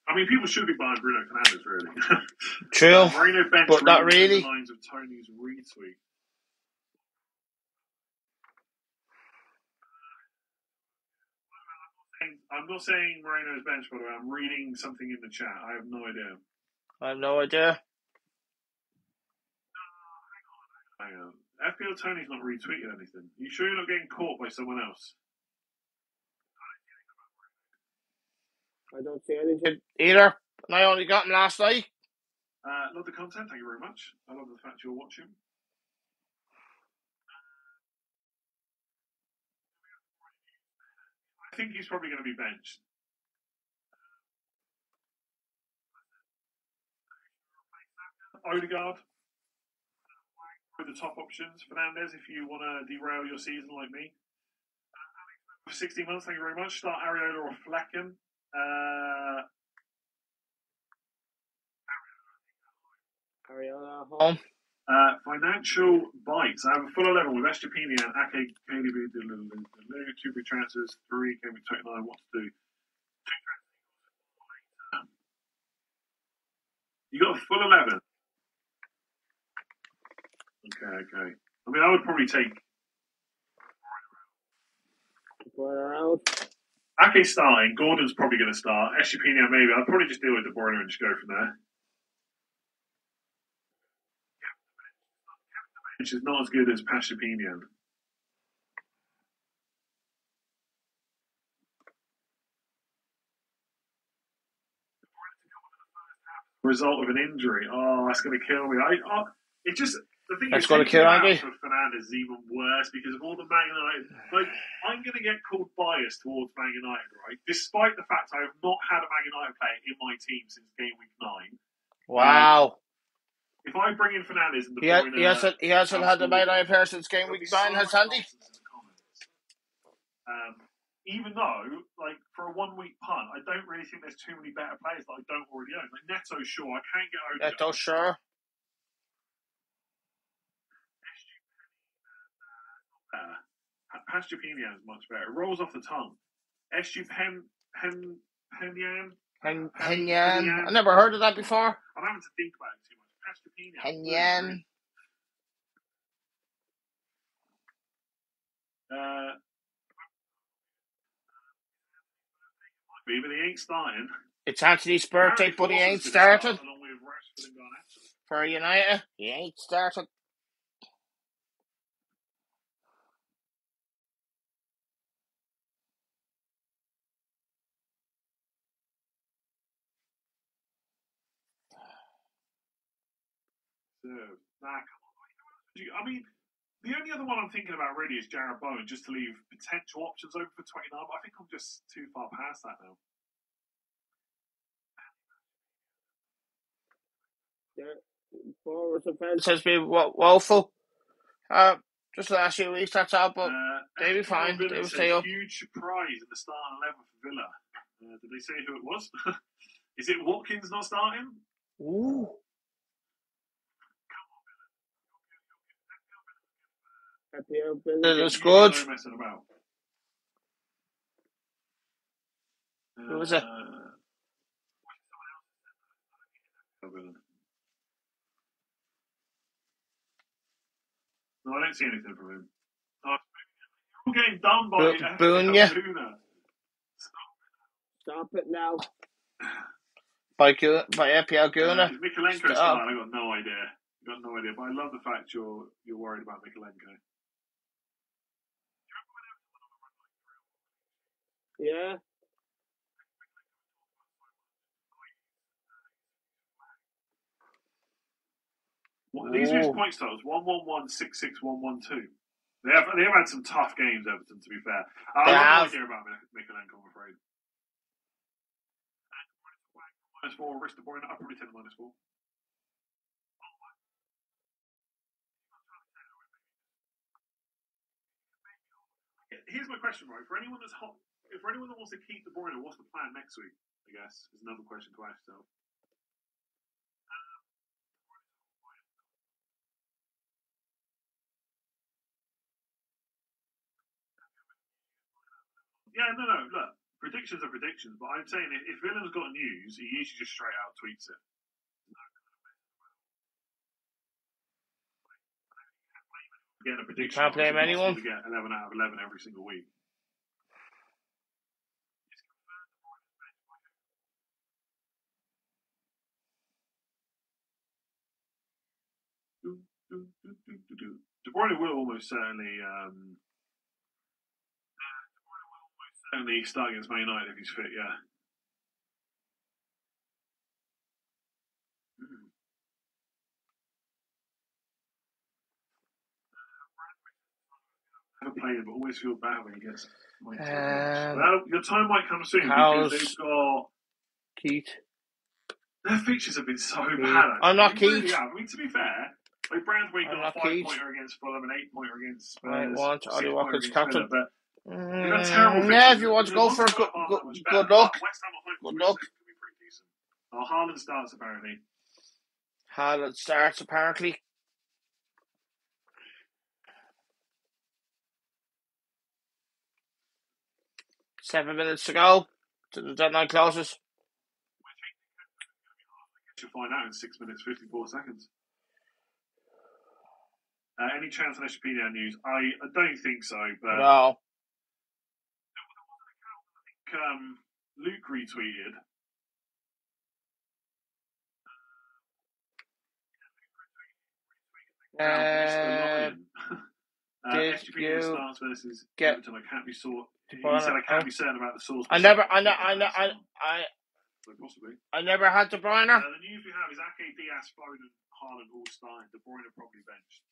I mean, people should be buying Bruno Fernandes, really. True, Moreno bench, but not really. The lines of Tony's retweet. I'm not saying Moreno's bench, by the way. I'm reading something in the chat. I have no idea. I have no idea. Hang on. FPL Tony's not retweeted anything. You sure you're not getting caught by someone else? I don't see anything either. And I only got him last night. Love the content. Thank you very much. I love the fact you're watching. I think he's probably going to be benched. Odegaard with the top options. Fernandes, if you want to derail your season like me. For 16 months, thank you very much. Start Areola or Flecken. Areola home. Financial bites. I have a full 11 with Estepinian, Ake, KDB, 2 big transfers, 3, Game Week 29. What to do? You got a full 11. Okay. I mean, I would probably take Ake starting. Gordon's probably going to start. Estepinian maybe. I'd probably just deal with De Bruyne and just go from there. Which is not as good as Estepinian. Result of an injury. Oh, that's going to kill me. The thing that's is, going to kill Andy. For Fernandes is even worse because of all the Man United. Like, I'm going to get called biased towards Man United, right? Despite the fact I have not had a Man United player in my team since game week 9. Wow. If I bring in Fernandes and he hasn't had the Man United player since game week 9, has Andy? Even though, like, for a 1-week punt, I don't really think there's too many better players that I don't already own. Like, Neto, sure, I can't get over Neto, sure. Estepinian is much better. It rolls off the tongue. Estepinian. Henyan. I never heard of that before. I'm having to think about it too much. Estepinian. Henyan. But he ain't starting. It's Anthony's birthday, but he ain't started. For United, he ain't started. I mean, the only other one I'm thinking about really is Jarrod Bowen, just to leave potential options open for 29, but I think I'm just too far past that now. Yeah, forward defence has been woeful. Just the last few weeks, that's all, but they'll be fine. They will stay up. Huge surprise in the starting 11 for Villa. Did they say who it was? Is it Watkins not starting? Ooh. It's You good. know messing about. Who was it? No, I don't see anything from him. We're getting done by Bunya. Luna. Stop it now. By FPL Guna. Is Mikolenko starting? I got no idea. But I love the fact you're worried about Mikolenko. Yeah. These are his point totals: 1-1-1, 6-6, 1-1-2. They have had some tough games, Everton. To be fair, I have no idea about Mikolenko. I'm afraid. -4, risk the boy. I'll probably take the -4. Here's my question, right? For anyone that wants to keep De Bruyne, what's the plan next week? I guess is another question to ask yourself. Yeah, no. Look, predictions are predictions, but I'm saying if Villen's got news, he usually just straight out tweets it. Getting a prediction. You can't blame anyone. To get 11 out of 11 every single week. De Bruyne will almost certainly start against Man United if he's fit. Yeah. Never played, but always feel bad when he gets. Well, your time might come soon because they've got Keith. Their fixtures have been so bad. I'm not Keith. Really have. I mean, to be fair, like Brandweight got a 5-pointer against Fulham, an 8-pointer against Spurs, I want Ollie Watkins captain. But they've had terrible fixtures. Yeah, if you want to go for a good luck. West Ham at home, Good luck. could be pretty decent. Oh, Haaland starts apparently. Haaland starts apparently. Seven minutes to go to the deadline closes. You'll find out in 6 minutes, 54 seconds. Any chance on SPDL news? I don't think so, but no. I think Luke retweeted. Mr. Lion. Did you starts versus get Everton? I can't be sure. He said I can't be certain about the source. I never had De Bruyne. The news we have is Ake, Diaz, Foden, Haaland all starting. De Bruyne probably benched.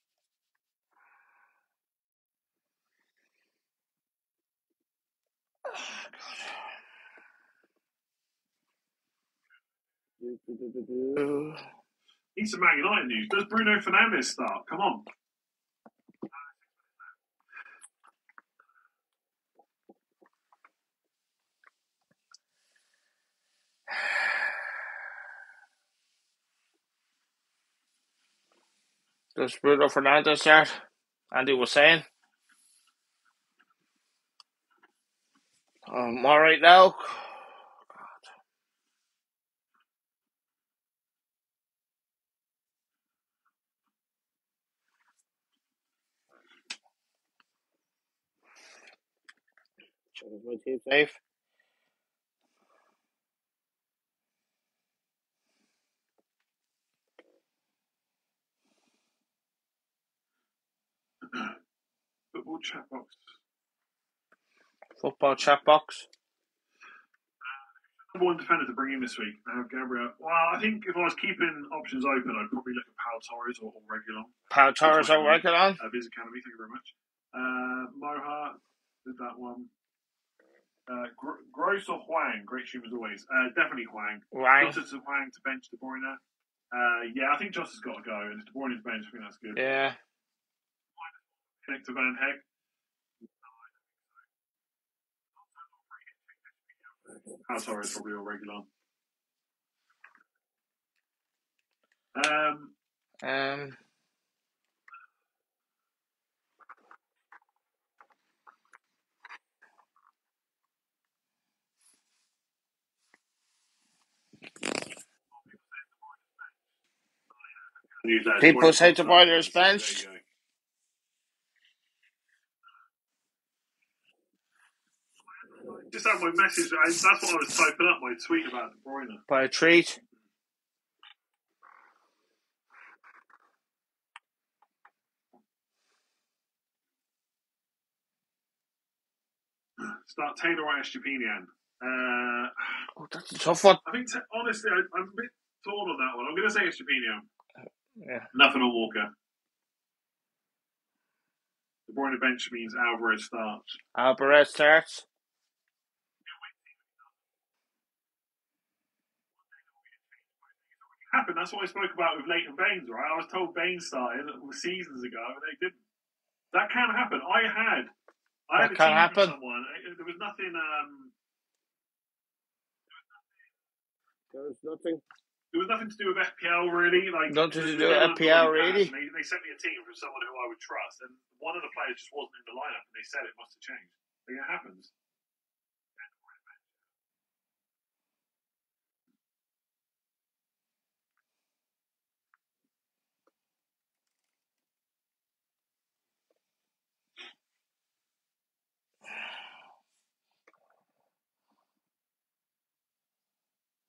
Need some Man United news. Does Bruno Fernandes start? Come on. Does Bruno Fernandes start? Andy was saying. All right now. Is my team safe? Football chat box. Football chat box. Number one defender to bring in this week. I have Gabriel. Well, I think if I was keeping options open, I'd probably look at Pau Torres or Reguilon. Pau Torres or Reguilon. Viz Academy, thank you very much. Moha did that one. Gross or Huang? Great stream as always. Definitely Huang. Jota to Huang to bench De Bruyne. Yeah, I think Jota's got to go, and if De Bruyne's bench, I think that's good. Yeah. Connect to Van Heck. Pau Torres probably or Reguilon. Use that as People points say for De Bruyne time. is So there you benched. go. Just had my message. That's what I was typing up, my tweet about De Bruyne. By a treat. Start Taylor or Estupinian. Oh, that's a tough one. I think, honestly, I'm a bit torn on that one. I'm going to say Estupinian. Yeah. Nothing on Walker. De Bruyne bench means Alvarez starts. Alvarez starts. Happened. That's what I spoke about with Leighton Baines, right? I was told Baines started seasons ago, and they didn't. That can happen. I had That a can team happen. with someone. There was nothing. There was nothing. There was nothing to do with FPL really. Like Nothing to the do with deadline FPL already really. passed, and they sent me a team from someone who I would trust, and one of the players just wasn't in the lineup, and they said it must have changed. Like, it happens.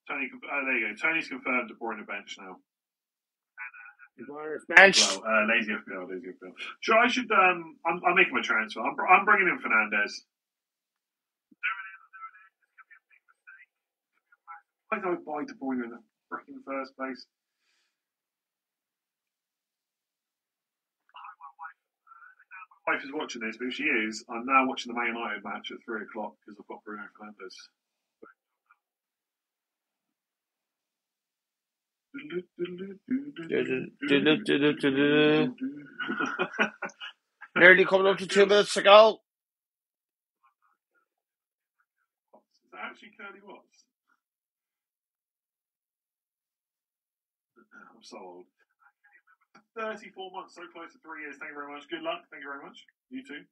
Tony, there you go. Tony's confirmed De Bruyne bench now. Bench. Well, lazy FPL. Sure, I should. I'm making my transfer. I'm bringing in Fernandez. Why don't I buy De Bruyne in the freaking first place? My wife is watching this, but if she is, I'm now watching the Man United match at 3 o'clock because I've got Bruno Fernandes. Nearly coming up to 2 minutes to go. Is that actually Curly Watts? I'm so old. 34 months, so close to 3 years. Thank you very much. Good luck. Thank you very much. You too.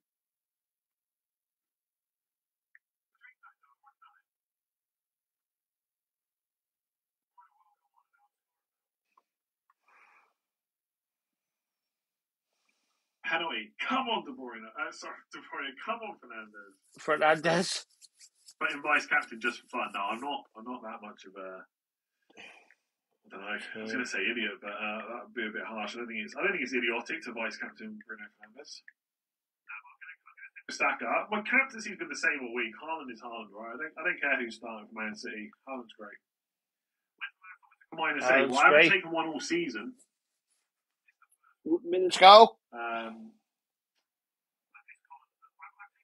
Penalty. Come on, De Bruyne. De Bruyne. Come on, Fernandez. But in vice captain just for fun. No, I'm not that much of a. I don't know. I was going to say idiot, but that would be a bit harsh. I don't think it's idiotic to vice captain Bruno Fernandes. Stack up. My captaincy's been the same all week. Haaland is Haaland, right? I don't care who's starting for Man City. Haaland's great. -8. Well, I haven't taken one all season. Minutes go.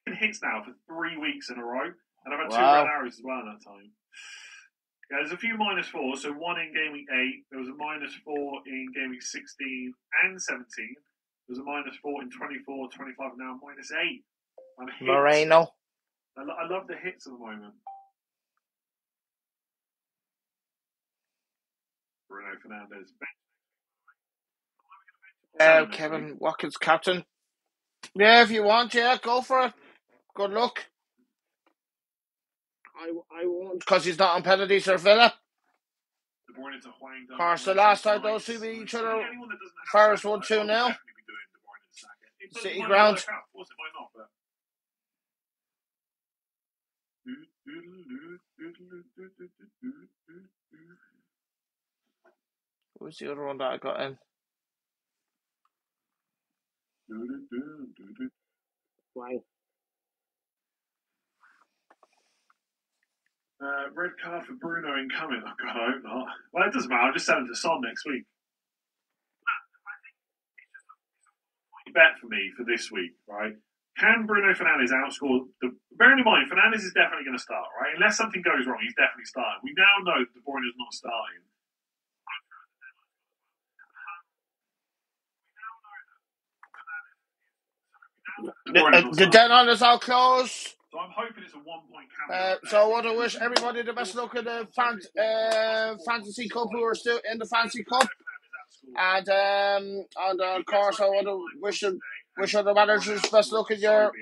I've hits now for 3 weeks in a row, and I've had 2 red arrows as well in that time. Yeah, there's a few -4s. So one in game week 8. There was a -4 in game week 16 and 17. There was a -4 in 24, 25. Now -8. I'm hits. Moreno. I love the hits at the moment. Bruno Fernandes. Kevin Watkins captain. Yeah, if you want, go for it. Good luck. I won't because he's not on penalties or Villa. Of course, the last time those two beat each other, Forest won 2-0. City ground. What was the other one that I got in? Why? Red card for Bruno incoming. Oh God, I hope not. Well, it doesn't matter. I'll just sell him to Son next week. Bet for me for this week, right? Can Bruno Fernandes outscore? Bearing in mind, Fernandes is definitely going to start, right? Unless something goes wrong, he's definitely starting. We now know that De Bruyne is not starting. The deadline is all closed. So I'm hoping it's a 1-point counter. So I want to wish everybody the best luck in the Fantasy Cup who are still in the Fantasy Cup. And of course I want to wish other managers best luck in your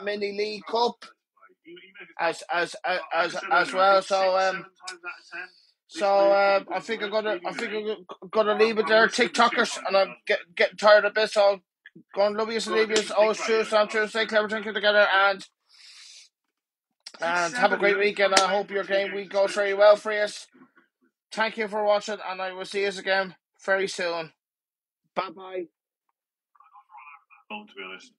mini league cup as well. So So I think I'm gonna leave it there, TikTokers, and I'm getting tired of this. So I'll go on Lubius and Levius, always true, Sam true, stay clever, drinking together, and have a great weekend. I hope your game week goes very well for you. Thank you for watching, and I will see you again very soon. Bye bye. To be honest.